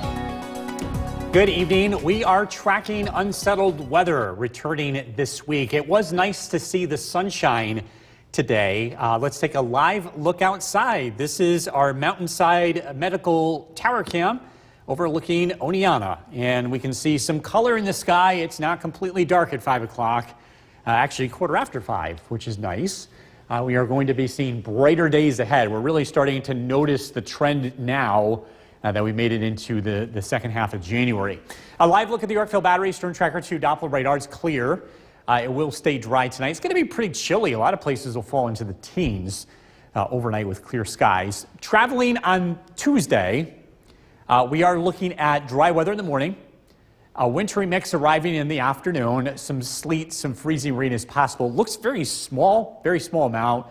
Good evening. We are tracking unsettled weather returning this week. It was nice to see the sunshine today. Let's take a live look outside. This is our Mountainside Medical Tower Cam overlooking Oneonta, and we can see some color in the sky. It's not completely dark at 5 o'clock, actually quarter after 5, which is nice. We are going to be seeing brighter days ahead. We're really starting to notice the trend now that we made it into the second half of January. A live look at the Yorkville Battery Storm Tracker 2 Doppler radar is clear. It will stay dry tonight. It's going to be pretty chilly. A lot of places will fall into the teens overnight with clear skies. Traveling on Tuesday, we are looking at dry weather in the morning, a wintry mix arriving in the afternoon, some sleet, some freezing rain is possible. Looks very small amount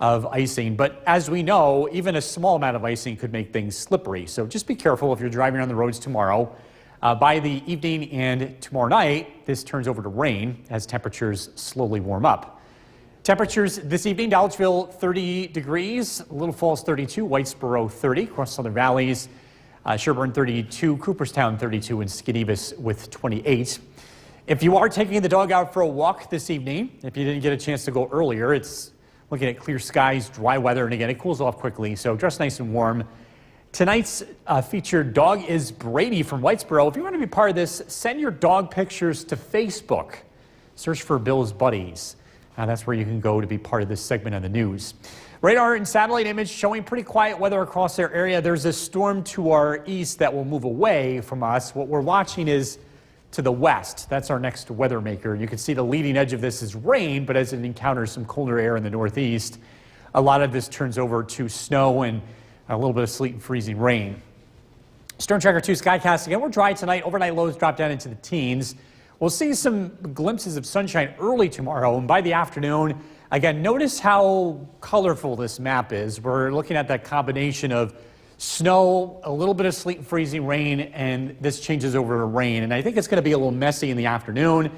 of icing, but as we know, even a small amount of icing could make things slippery. So just be careful if you're driving on the roads tomorrow. By the evening and tomorrow night, this turns over to rain as temperatures slowly warm up. Temperatures this evening, Dolgeville 30 degrees, Little Falls 32, Whitesboro 30, across Southern Valleys, Sherburne 32, Cooperstown 32, and Skidivas with 28. If you are taking the dog out for a walk this evening, if you didn't get a chance to go earlier, it's looking at clear skies, dry weather, and again, it cools off quickly, so dress nice and warm. Tonight's featured dog is Brady from Whitesboro. If you want to be part of this, send your dog pictures to Facebook. Search for Bill's Buddies. That's where you can go to be part of this segment of the news. Radar and satellite image showing pretty quiet weather across our area. There's a storm to our east that will move away from us. What we're watching is to the west. That's our next weather maker. You can see the leading edge of this is rain, but as it encounters some colder air in the northeast, a lot of this turns over to snow and a little bit of sleet and freezing rain. Storm Tracker 2 Skycast again. We're dry tonight. Overnight lows drop down into the teens. We'll see some glimpses of sunshine early tomorrow, and by the afternoon, again, notice how colorful this map is. We're looking at that combination of snow, a little bit of sleet and freezing rain, and this changes over to rain. And I think it's going to be a little messy in the afternoon,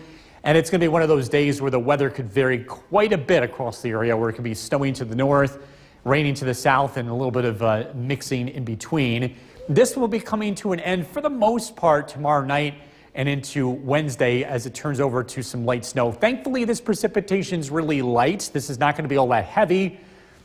and it's going to be one of those days where the weather could vary quite a bit across the area, where it could be snowing to the north, raining to the south, and a little bit of mixing in between. This will be coming to an end for the most part tomorrow night and into Wednesday as it turns over to some light snow. Thankfully, this precipitation is really light. This is not going to be all that heavy,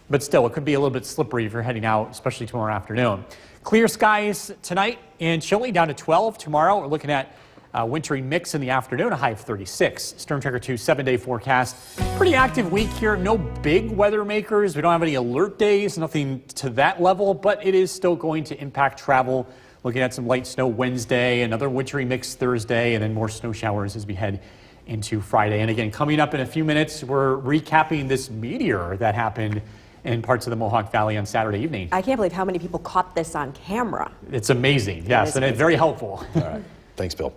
but still, it could be a little bit slippery if you're heading out, especially tomorrow afternoon. Clear skies tonight and chilly down to 12 tomorrow. We're looking at a wintry mix in the afternoon, a high of 36. Storm Tracker 2 7-day forecast. Pretty active week here. No big weather makers. We don't have any alert days, nothing to that level, but it is still going to impact travel. Looking at some light snow Wednesday, another wintry mix Thursday, and then more snow showers as we head into Friday. And again, coming up in a few minutes, we're recapping this meteor that happened in parts of the Mohawk Valley on Saturday evening. I can't believe how many people caught this on camera. It's amazing, yes, and it's very helpful. All right. Thanks, Bill.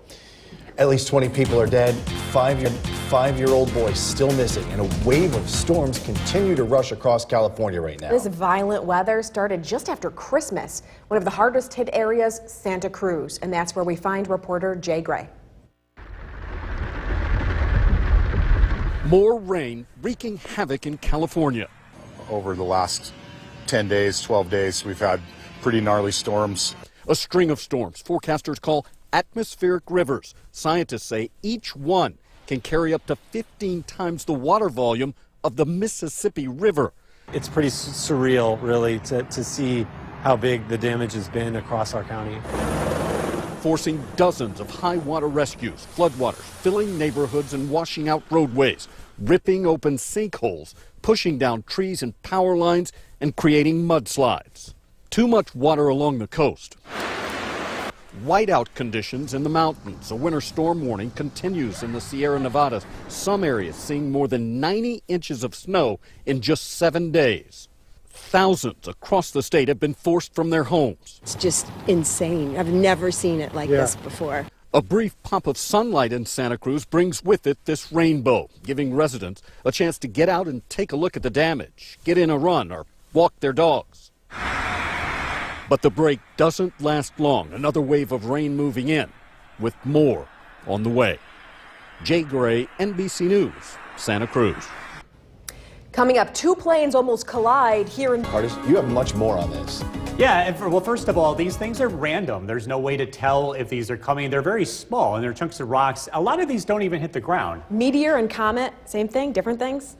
At least 20 people are dead, five-year-old boy still missing, and a wave of storms continue to rush across California right now. This violent weather started just after Christmas. One of the hardest hit areas, Santa Cruz, and that's where we find reporter Jay Gray. More rain wreaking havoc in California. Over the last 10 days, 12 days, we've had pretty gnarly storms. A string of storms forecasters call atmospheric rivers. Scientists say each one can carry up to 15 times the water volume of the Mississippi River. It's pretty surreal, really, to see how big the damage has been across our county. Forcing dozens of high water rescues, floodwaters filling neighborhoods and washing out roadways, ripping open sinkholes, pushing down trees and power lines and creating mudslides. Too much water along the coast. Whiteout conditions in the mountains. A winter storm warning continues in the Sierra Nevadas. Some areas seeing more than 90 inches of snow in just 7 days. Thousands across the state have been forced from their homes. It's just insane. I've never seen it like this before. A brief pop of sunlight in Santa Cruz brings with it this rainbow, giving residents a chance to get out and take a look at the damage, get in a run, or walk their dogs. But the break doesn't last long. Another wave of rain moving in, with more on the way. Jay Gray, NBC News, Santa Cruz. Coming up, two planes almost collide here in... Artist, you have much more on this. Yeah, and well, first of all, these things are random. There's no way to tell if these are coming. They're very small, and they're chunks of rocks. A lot of these don't even hit the ground. Meteor and comet, same thing, different things?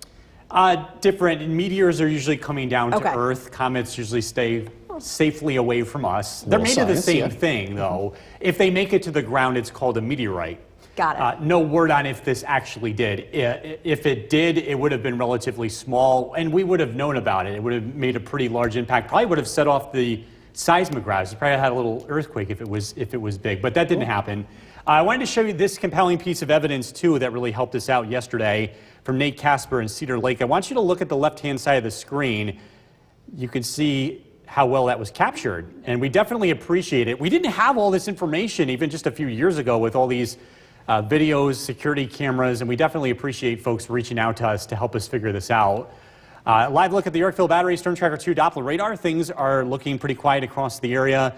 Different. Meteors are usually coming down Okay. to Earth. Comets usually stay safely away from us. They're made of the same thing, though. If they make it to the ground, it's called a meteorite. Got it. No word on if this actually did. If it did, it would have been relatively small, and we would have known about it. It would have made a pretty large impact. Probably would have set off the seismographs. It probably had a little earthquake if it was big, but that didn't happen. I wanted to show you this compelling piece of evidence, too, that really helped us out yesterday from Nate Casper in Cedar Lake. I want you to look at the left-hand side of the screen. You can see how well that was captured, and we definitely appreciate it. We didn't have all this information even just a few years ago with all these videos, security cameras, and we definitely appreciate folks reaching out to us to help us figure this out. Live look at the Yorkville Battery Storm Tracker 2 Doppler radar. Things are looking pretty quiet across the area.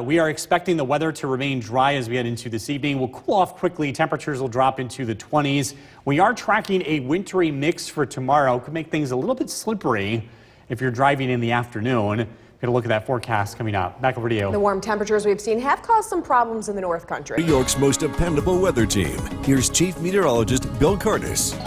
We are expecting the weather to remain dry as we head into this evening. We'll cool off quickly. Temperatures will drop into the 20s. We are tracking a wintry mix for tomorrow. Could make things a little bit slippery if you're driving in the afternoon. Get a look at that forecast coming up. Back over to you. The warm temperatures we've seen have caused some problems in the North Country. New York's most dependable weather team. Here's Chief Meteorologist Bill Curtis.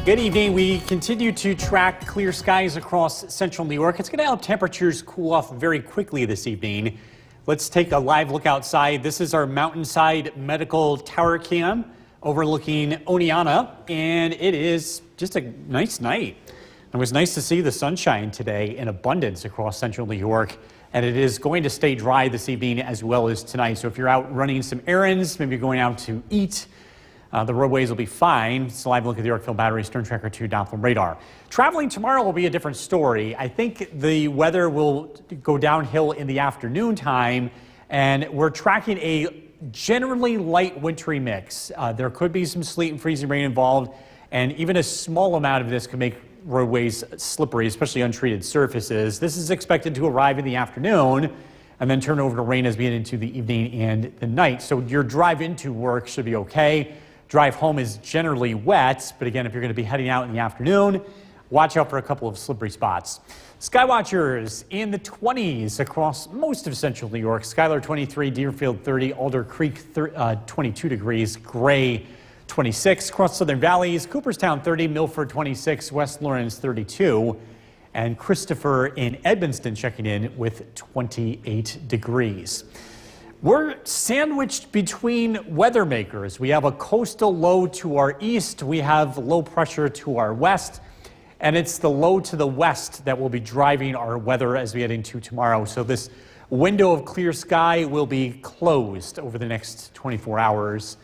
Good evening. We continue to track clear skies across central New York. It's going to help temperatures cool off very quickly this evening. Let's take a live look outside. This is our Mountainside Medical Tower Cam overlooking Oneonta, and it is just a nice night. It was nice to see the sunshine today in abundance across central New York, and it is going to stay dry this evening as well as tonight. So if you're out running some errands, maybe going out to eat, the roadways will be fine. It's a live look at the Yorkville Battery Storm Tracker 2 Doppler radar. Traveling tomorrow will be a different story. I think the weather will go downhill in the afternoon time, and we're tracking a generally light wintry mix. There could be some sleet and freezing rain involved, and even a small amount of this could make roadways slippery, especially untreated surfaces. This is expected to arrive in the afternoon and then turn over to rain as we get into the evening and the night. So your drive into work should be okay. Drive home is generally wet, but again, if you're going to be heading out in the afternoon, watch out for a couple of slippery spots. Skywatchers in the 20s across most of central New York. Schuyler 23, Deerfield 30, Alder Creek 22 degrees, Gray 26, across Southern Valleys, Cooperstown 30, Milford 26, West Lawrence 32, and Christopher in Edmonston checking in with 28 degrees. We're sandwiched between weather makers. We have a coastal low to our east, we have low pressure to our west, and it's the low to the west that will be driving our weather as we head into tomorrow. So this window of clear sky will be closed over the next 24 hours.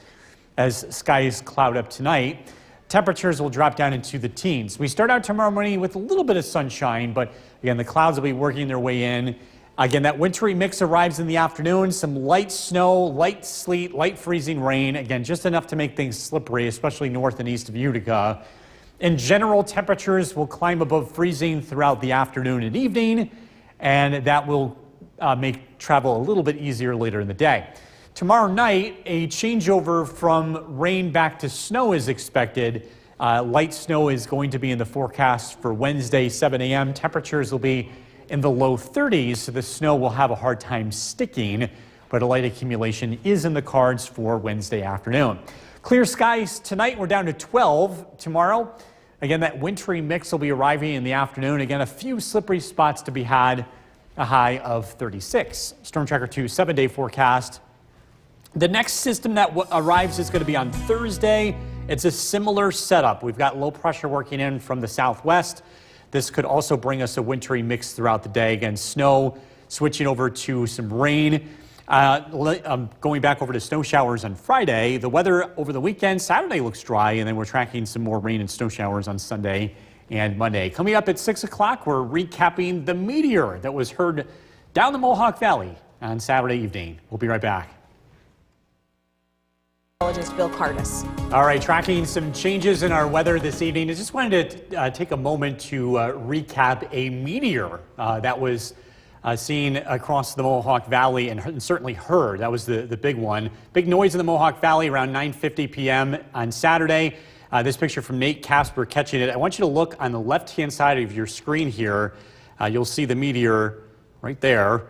As skies cloud up tonight, temperatures will drop down into the teens. We start out tomorrow morning with a little bit of sunshine, but again, the clouds will be working their way in. Again, that wintry mix arrives in the afternoon. Some light snow, light sleet, light freezing rain. Again, just enough to make things slippery, especially north and east of Utica. In general, temperatures will climb above freezing throughout the afternoon and evening, and that will make travel a little bit easier later in the day. Tomorrow night, a changeover from rain back to snow is expected. Light snow is going to be in the forecast for Wednesday, 7 a.m. Temperatures will be in the low 30s, so the snow will have a hard time sticking, but a light accumulation is in the cards for Wednesday afternoon. Clear skies tonight, we're down to 12. Tomorrow, again, that wintry mix will be arriving in the afternoon. Again, a few slippery spots to be had, a high of 36. Storm Tracker 2 7-day forecast. The next system that arrives is going to be on Thursday. It's a similar setup. We've got low pressure working in from the southwest. This could also bring us a wintry mix throughout the day. Again, snow switching over to some rain. Going back over to snow showers on Friday. The weather over the weekend, Saturday looks dry, and then we're tracking some more rain and snow showers on Sunday and Monday. Coming up at 6 o'clock, we're recapping the meteor that was heard down the Mohawk Valley on Saturday evening. We'll be right back. Meteorologist Bill Curtis. All right, tracking some changes in our weather this evening. I just wanted to take a moment to recap a meteor that was seen across the Mohawk Valley and certainly heard. That was the big one. Big noise in the Mohawk Valley around 9:50 p.m. on Saturday. This picture from Nate Casper catching it. I want you to look on the left-hand side of your screen here. You'll see the meteor right there.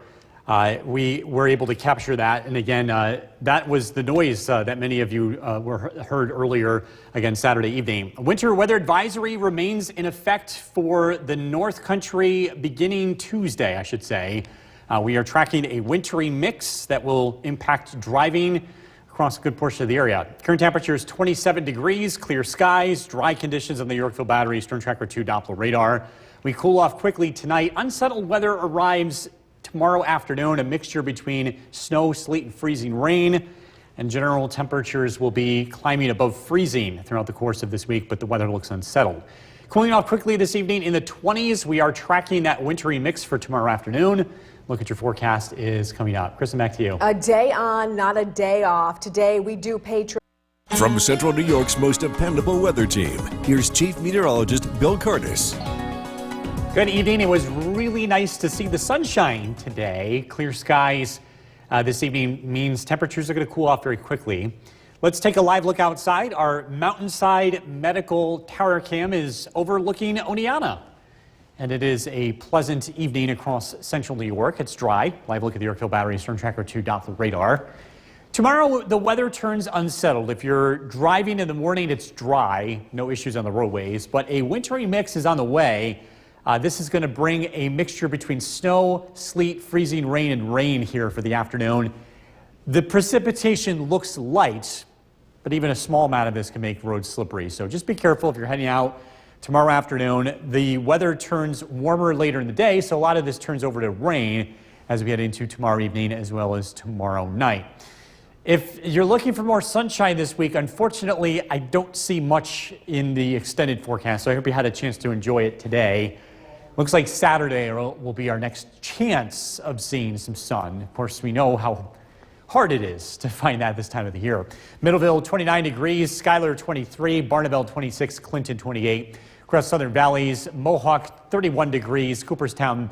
We were able to capture that, and again, that was the noise that many of you heard earlier, again, Saturday evening. A winter weather advisory remains in effect for the North Country beginning Tuesday, I should say. We are tracking a wintry mix that will impact driving across a good portion of the area. Current temperature is 27 degrees, clear skies, dry conditions on the Yorkville Battery Storm Tracker 2 Doppler radar. We cool off quickly tonight. Unsettled weather arrives tomorrow afternoon, a mixture between snow, sleet, and freezing rain, and general temperatures will be climbing above freezing throughout the course of this week, but the weather looks unsettled. Cooling off quickly this evening in the 20s. We are tracking that wintry mix for tomorrow afternoon. Look at your forecast is coming up. Kristen, back to you. A day on, not a day off. Today we do pay From Central New York's most dependable weather team, here's Chief Meteorologist Bill Curtis. Good evening. It was really nice to see the sunshine today. Clear skies this evening means temperatures are going to cool off very quickly. Let's take a live look outside. Our Mountainside Medical Tower Cam is overlooking Oneonta. And it is a pleasant evening across central New York. It's dry. Live look at the Yorkville Battery Storm Tracker 2 Doppler radar. Tomorrow, the weather turns unsettled. If you're driving in the morning, it's dry. No issues on the roadways. But a wintry mix is on the way. This is going to bring a mixture between snow, sleet, freezing rain, and rain here for the afternoon. The precipitation looks light, but even a small amount of this can make roads slippery. So just be careful if you're heading out tomorrow afternoon. The weather turns warmer later in the day, so a lot of this turns over to rain as we head into tomorrow evening as well as tomorrow night. If you're looking for more sunshine this week, unfortunately, I don't see much in the extended forecast, so I hope you had a chance to enjoy it today. Looks like Saturday will be our next chance of seeing some sun. Of course, we know how hard it is to find that this time of the year. Middleville, 29 degrees, Schuyler, 23, Barneveld, 26, Clinton, 28. Across Southern Valleys, Mohawk, 31 degrees, Cooperstown,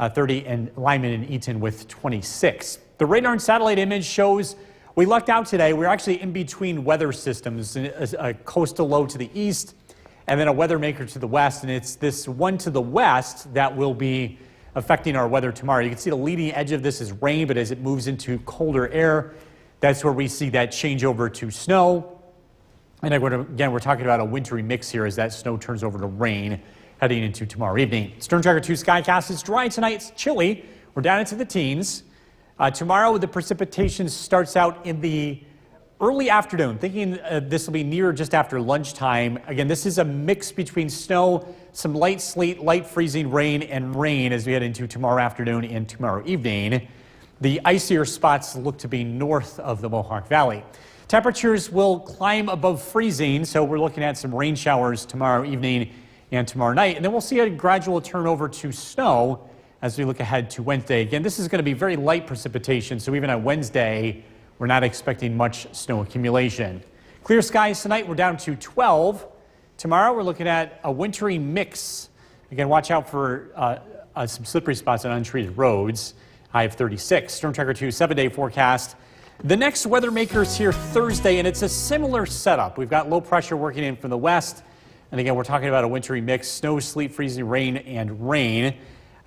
30, and Lyman and Eaton with 26. The radar and satellite image shows we lucked out today. We're actually in between weather systems, a coastal low to the east, and then a weather maker to the west, and it's this one to the west that will be affecting our weather tomorrow. You can see the leading edge of this is rain, but as it moves into colder air, that's where we see that change over to snow. And again, we're talking about a wintry mix here as that snow turns over to rain heading into tomorrow evening. Storm Tracker 2 Skycast is dry tonight. It's chilly. We're down into the teens. Tomorrow, the precipitation starts out in the early afternoon, thinking this will be near just after lunchtime. Again, this is a mix between snow, some light sleet, light freezing rain, and rain as we head into tomorrow afternoon and tomorrow evening. The icier spots look to be north of the Mohawk Valley. Temperatures will climb above freezing, so we're looking at some rain showers tomorrow evening and tomorrow night. And then we'll see a gradual turnover to snow as we look ahead to Wednesday. Again, this is going to be very light precipitation, so even on Wednesday, we're not expecting much snow accumulation. Clear skies tonight, we're down to 12. Tomorrow, we're looking at a wintry mix. Again, watch out for some slippery spots on untreated roads. High of 36. Storm Tracker 2 7-day forecast. The next weather maker is here Thursday, and it's a similar setup. We've got low pressure working in from the west. And again, we're talking about a wintry mix, snow, sleet, freezing rain, and rain.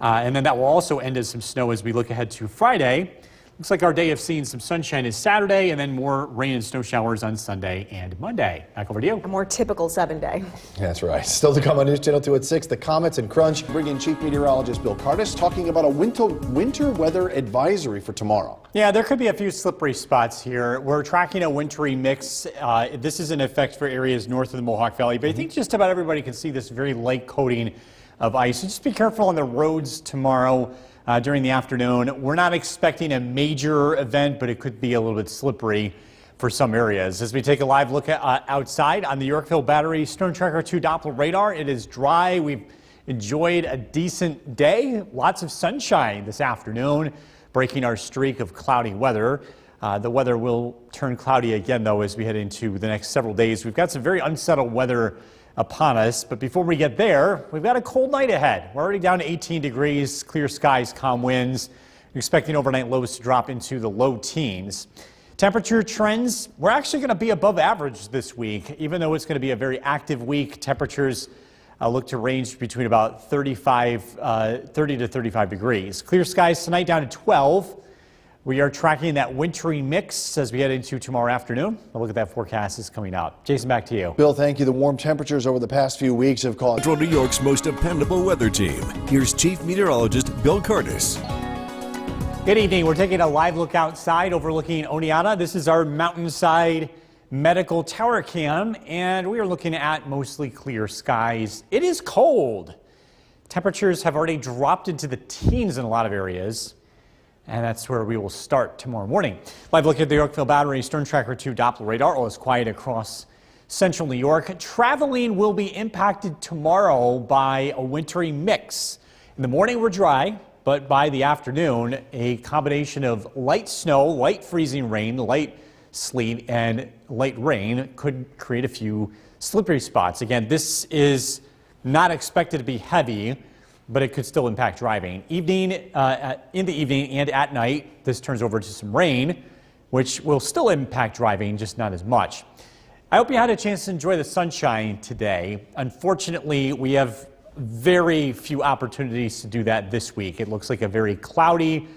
And then that will also end as some snow as we look ahead to Friday. Looks like our day of seeing some sunshine is Saturday, and then more rain and snow showers on Sunday and Monday. Back over to you. A more typical 7-day. That's right. Still to come on News Channel 2 at 6, the Comets and Crunch. Bring in Chief Meteorologist Bill Curtis talking about a winter weather advisory for tomorrow. Yeah, there could be a few slippery spots here. We're tracking a wintry mix. This is in effect for areas north of the Mohawk Valley, but I think just about everybody can see this very light coating of ice. So just be careful on the roads tomorrow. During the afternoon. We're not expecting a major event, but it could be a little bit slippery for some areas. As we take a live look at, outside on the Yorkville Battery Storm Tracker 2 Doppler radar, it is dry. We've enjoyed a decent day. Lots of sunshine this afternoon, breaking our streak of cloudy weather. The weather will turn cloudy again, though, as we head into the next several days. We've got some very unsettled weather upon us, but before we get there, we've got a cold night ahead. We're already down to 18 degrees, clear skies, calm winds. We're expecting overnight lows to drop into the low teens. Temperature trends, we're actually going to be above average this week, even though it's going to be a very active week. Temperatures look to range between about 30 to 35 degrees. Clear skies tonight down to 12. We are tracking that wintry mix as we head into tomorrow afternoon. A look at that forecast is coming out. Jason, back to you. Bill, thank you. The warm temperatures over the past few weeks have caused Central New York's most dependable weather team. Here's Chief Meteorologist Bill Curtis. Good evening. We're taking a live look outside overlooking Oneonta. This is our mountainside medical tower cam, and we are looking at mostly clear skies. It is cold. Temperatures have already dropped into the teens in a lot of areas. And that's where we will start tomorrow morning. Live look at the Yorkville Battery Storm Tracker 2 Doppler radar. All is quiet across central New York. Traveling will be impacted tomorrow by a wintry mix. In the morning, we're dry, but by the afternoon, a combination of light snow, light freezing rain, light sleet, and light rain could create a few slippery spots. Again, this is not expected to be heavy, but it could still impact driving. In the evening and at night, this turns over to some rain, which will still impact driving, just not as much. I hope you had a chance to enjoy the sunshine today. Unfortunately, we have very few opportunities to do that this week. It looks like a very cloudy,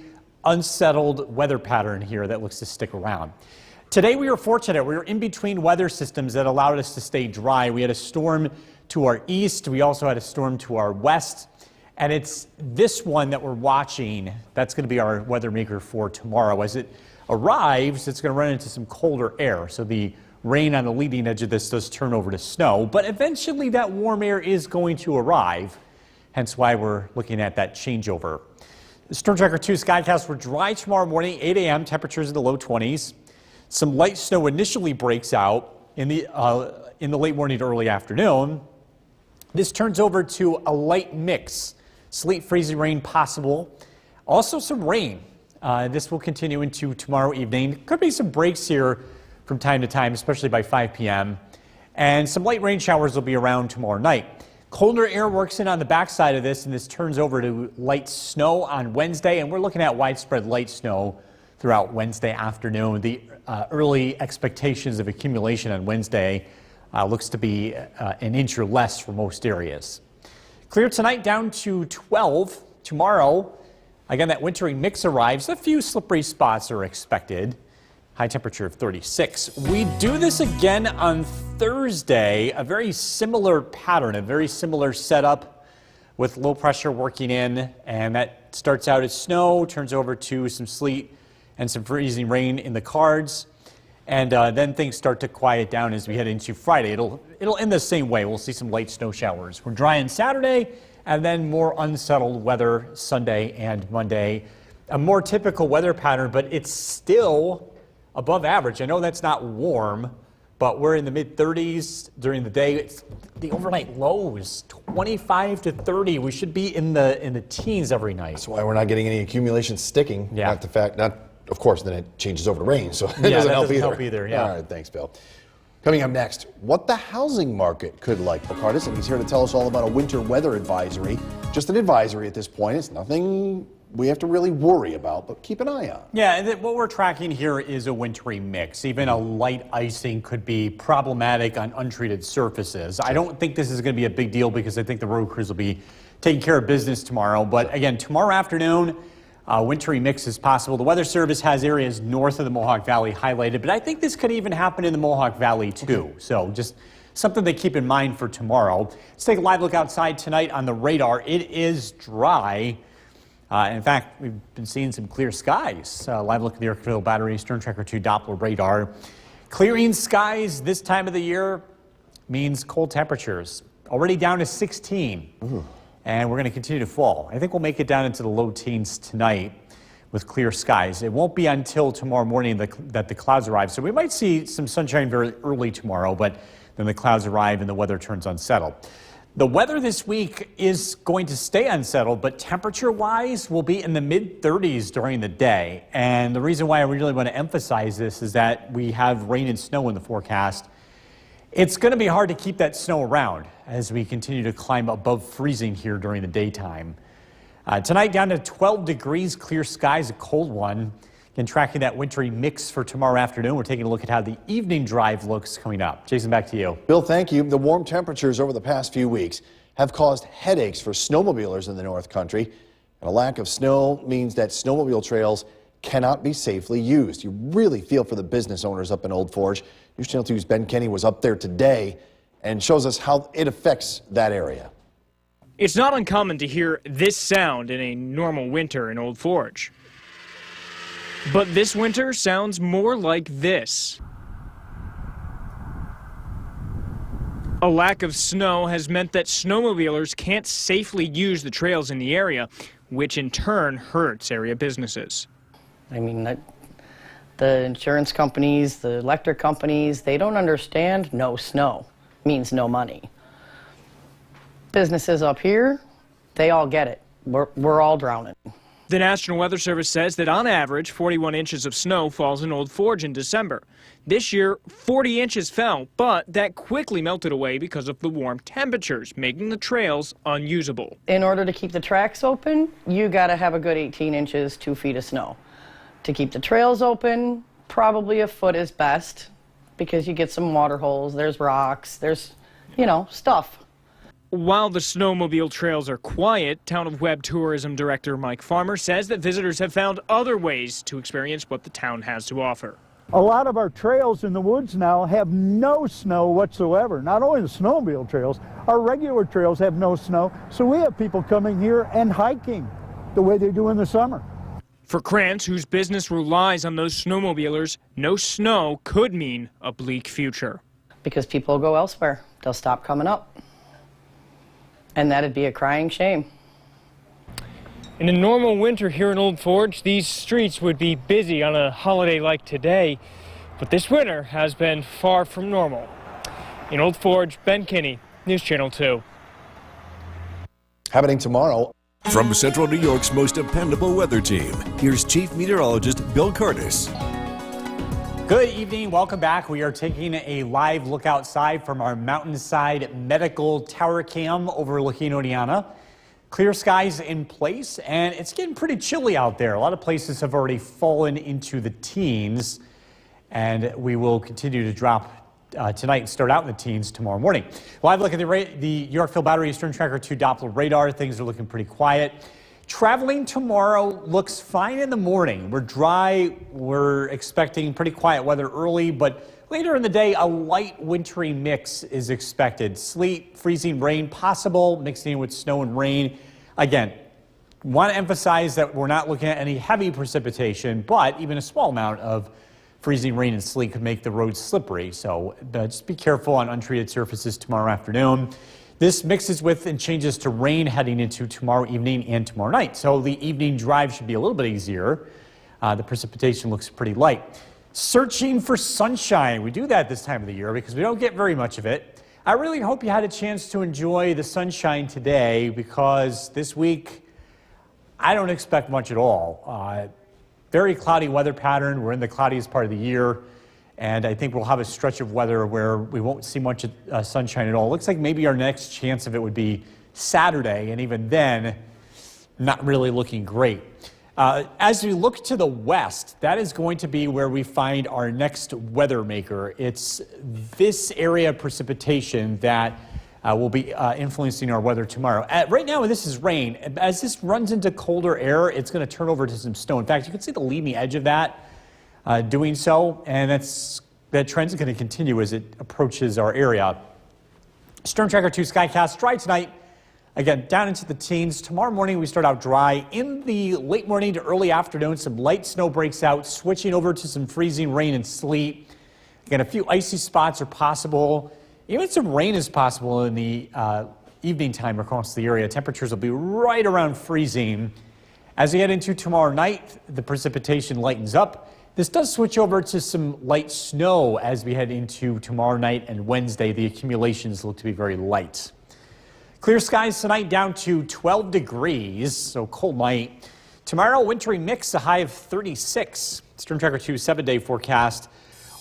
unsettled weather pattern here that looks to stick around. Today we were fortunate. We were in between weather systems that allowed us to stay dry. We had a storm to our east. We also had a storm to our west. And it's this one that we're watching that's going to be our weather maker for tomorrow. As it arrives, it's going to run into some colder air. So the rain on the leading edge of this does turn over to snow. But eventually that warm air is going to arrive, hence why we're looking at that changeover. The Storm Tracker 2 skycast for dry tomorrow morning, 8 a.m., temperatures in the low 20s. Some light snow initially breaks out in the late morning to early afternoon. This turns over to a light mix. Sleet, freezing rain possible. Also some rain. This will continue into tomorrow evening. Could be some breaks here from time to time, especially by 5 p.m. And some light rain showers will be around tomorrow night. Colder air works in on the backside of this, and this turns over to light snow on Wednesday. And we're looking at widespread light snow throughout Wednesday afternoon. The early expectations of accumulation on Wednesday looks to be an inch or less for most areas. Clear tonight down to 12. Tomorrow, again, that wintry mix arrives. A few slippery spots are expected. High temperature of 36. We do this again on Thursday. A very similar pattern, a very similar setup with low pressure working in. And that starts out as snow, turns over to some sleet and some freezing rain in the cards. And then things start to quiet down as we head into Friday. It'll end the same way. We'll see some light snow showers. We're dry on Saturday, and then more unsettled weather Sunday and Monday. A more typical weather pattern, but it's still above average. I know that's not warm, but we're in the mid-30s during the day. It's the overnight lows, 25 to 30. We should be in the teens every night. That's why we're not getting any accumulation sticking. Yeah. Of course, then it changes over to rain, so it Yeah, doesn't that help doesn't either. help either, yeah. All right, thanks, Bill. Coming up next, what the housing market could like. Bill Curtis, and he's here to tell us all about a winter weather advisory. Just an advisory at this point. It's nothing we have to really worry about, but keep an eye on. Yeah, and what we're tracking here is a wintry mix. Even a light icing could be problematic on untreated surfaces. I don't think this is going to be a big deal because I think the road crews will be taking care of business tomorrow. But again, tomorrow afternoon, Wintry mix is possible. The Weather Service has areas north of the Mohawk Valley highlighted, but I think this could even happen in the Mohawk Valley too. So just something to keep in mind for tomorrow. Let's take a live look outside tonight on the radar. It is dry. In fact, we've been seeing some clear skies. Live look at the Yorkville Battery Stern Tracker 2 Doppler radar. Clearing skies this time of the year means cold temperatures. Already down to 16. Ooh. And we're going to continue to fall. I think we'll make it down into the low teens tonight with clear skies. It won't be until tomorrow morning that the clouds arrive. So we might see some sunshine very early tomorrow, but then the clouds arrive and the weather turns unsettled. The weather this week is going to stay unsettled, but temperature-wise will be in the mid-30s during the day. And the reason why I really want to emphasize this is that we have rain and snow in the forecast. It's going to be hard to keep that snow around as we continue to climb above freezing here during the daytime. Tonight down to 12 degrees, clear skies, a cold one. Again, tracking that wintry mix for tomorrow afternoon. We're taking a look at how the evening drive looks coming up. Jason, back to you. Bill, thank you. The warm temperatures over the past few weeks have caused headaches for snowmobilers in the North Country. And a lack of snow means that snowmobile trails cannot be safely used. You really feel for the business owners up in Old Forge. News Channel 2's Ben Kenny was up there today and shows us how it affects that area. It's not uncommon to hear this sound in a normal winter in Old Forge. But this winter sounds more like this. A lack of snow has meant that snowmobilers can't safely use the trails in the area, which in turn hurts area businesses. I mean, the insurance companies, the electric companies, they don't understand no snow means no money. Businesses up here, they all get it. We're all drowning. The National Weather Service says that on average, 41 inches of snow falls in Old Forge in December. This year, 40 inches fell, but that quickly melted away because of the warm temperatures, making the trails unusable. In order to keep the tracks open, you got to have a good 18 inches, 2 feet of snow. To keep the trails open, probably a foot is best because you get some water holes, there's rocks, there's, stuff. While the snowmobile trails are quiet, Town of Webb Tourism Director Mike Farmer says that visitors have found other ways to experience what the town has to offer. A lot of our trails in the woods now have no snow whatsoever. Not only the snowmobile trails, our regular trails have no snow, so we have people coming here and hiking the way they do in the summer. For Krantz, whose business relies on those snowmobilers, no snow could mean a bleak future. Because people go elsewhere. They'll stop coming up. And that'd be a crying shame. In a normal winter here in Old Forge, these streets would be busy on a holiday like today, but this winter has been far from normal. In Old Forge, Ben Kinney, News Channel 2. Happening tomorrow. From Central New York's most dependable weather team, here's Chief Meteorologist Bill Curtis. Good evening. Welcome back. We are taking a live look outside from our Mountainside Medical Tower Cam overlooking Oneonta. Clear skies in place, and it's getting pretty chilly out there. A lot of places have already fallen into the teens, and we will continue to drop tonight and start out in the teens tomorrow morning. Live look at the Yorkville Battery Stern Tracker 2 Doppler radar. Things are looking pretty quiet. Traveling tomorrow looks fine in the morning. We're dry. We're expecting pretty quiet weather early, but later in the day, a light wintry mix is expected. Sleet, freezing rain possible, mixing in with snow and rain. Again, want to emphasize that we're not looking at any heavy precipitation, but even a small amount of freezing rain and sleet could make the roads slippery. So just be careful on untreated surfaces tomorrow afternoon. This mixes with and changes to rain heading into tomorrow evening and tomorrow night. So the evening drive should be a little bit easier. The precipitation looks pretty light. Searching for sunshine. We do that this time of the year because we don't get very much of it. I really hope you had a chance to enjoy the sunshine today because this week I don't expect much at all. Very cloudy weather pattern. We're in the cloudiest part of the year. And I think we'll have a stretch of weather where we won't see much sunshine at all. It looks like maybe our next chance of it would be Saturday, and even then, not really looking great. As we look to the west, that is going to be where we find our next weather maker. It's this area of precipitation that will be influencing our weather tomorrow. Right now, this is rain. As this runs into colder air, it's going to turn over to some snow. In fact, you can see the leading edge of that doing so, and that trend is going to continue as it approaches our area. Storm Tracker 2 Skycast, dry tonight. Again, down into the teens. Tomorrow morning, we start out dry. In the late morning to early afternoon, some light snow breaks out, switching over to some freezing rain and sleet. Again, a few icy spots are possible. Even some rain is possible in the evening time across the area. Temperatures will be right around freezing. As we head into tomorrow night, the precipitation lightens up. This does switch over to some light snow as we head into tomorrow night and Wednesday. The accumulations look to be very light. Clear skies tonight down to 12 degrees, so cold night. Tomorrow, wintry mix, a high of 36. Storm Tracker 2 7-day forecast.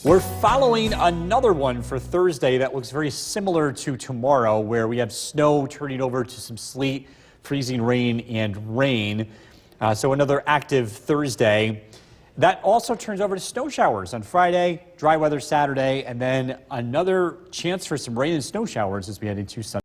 We're following another one for Thursday that looks very similar to tomorrow, where we have snow turning over to some sleet, freezing rain, and rain. So another active Thursday. That also turns over to snow showers on Friday, dry weather Saturday, and then another chance for some rain and snow showers as we head into Sunday.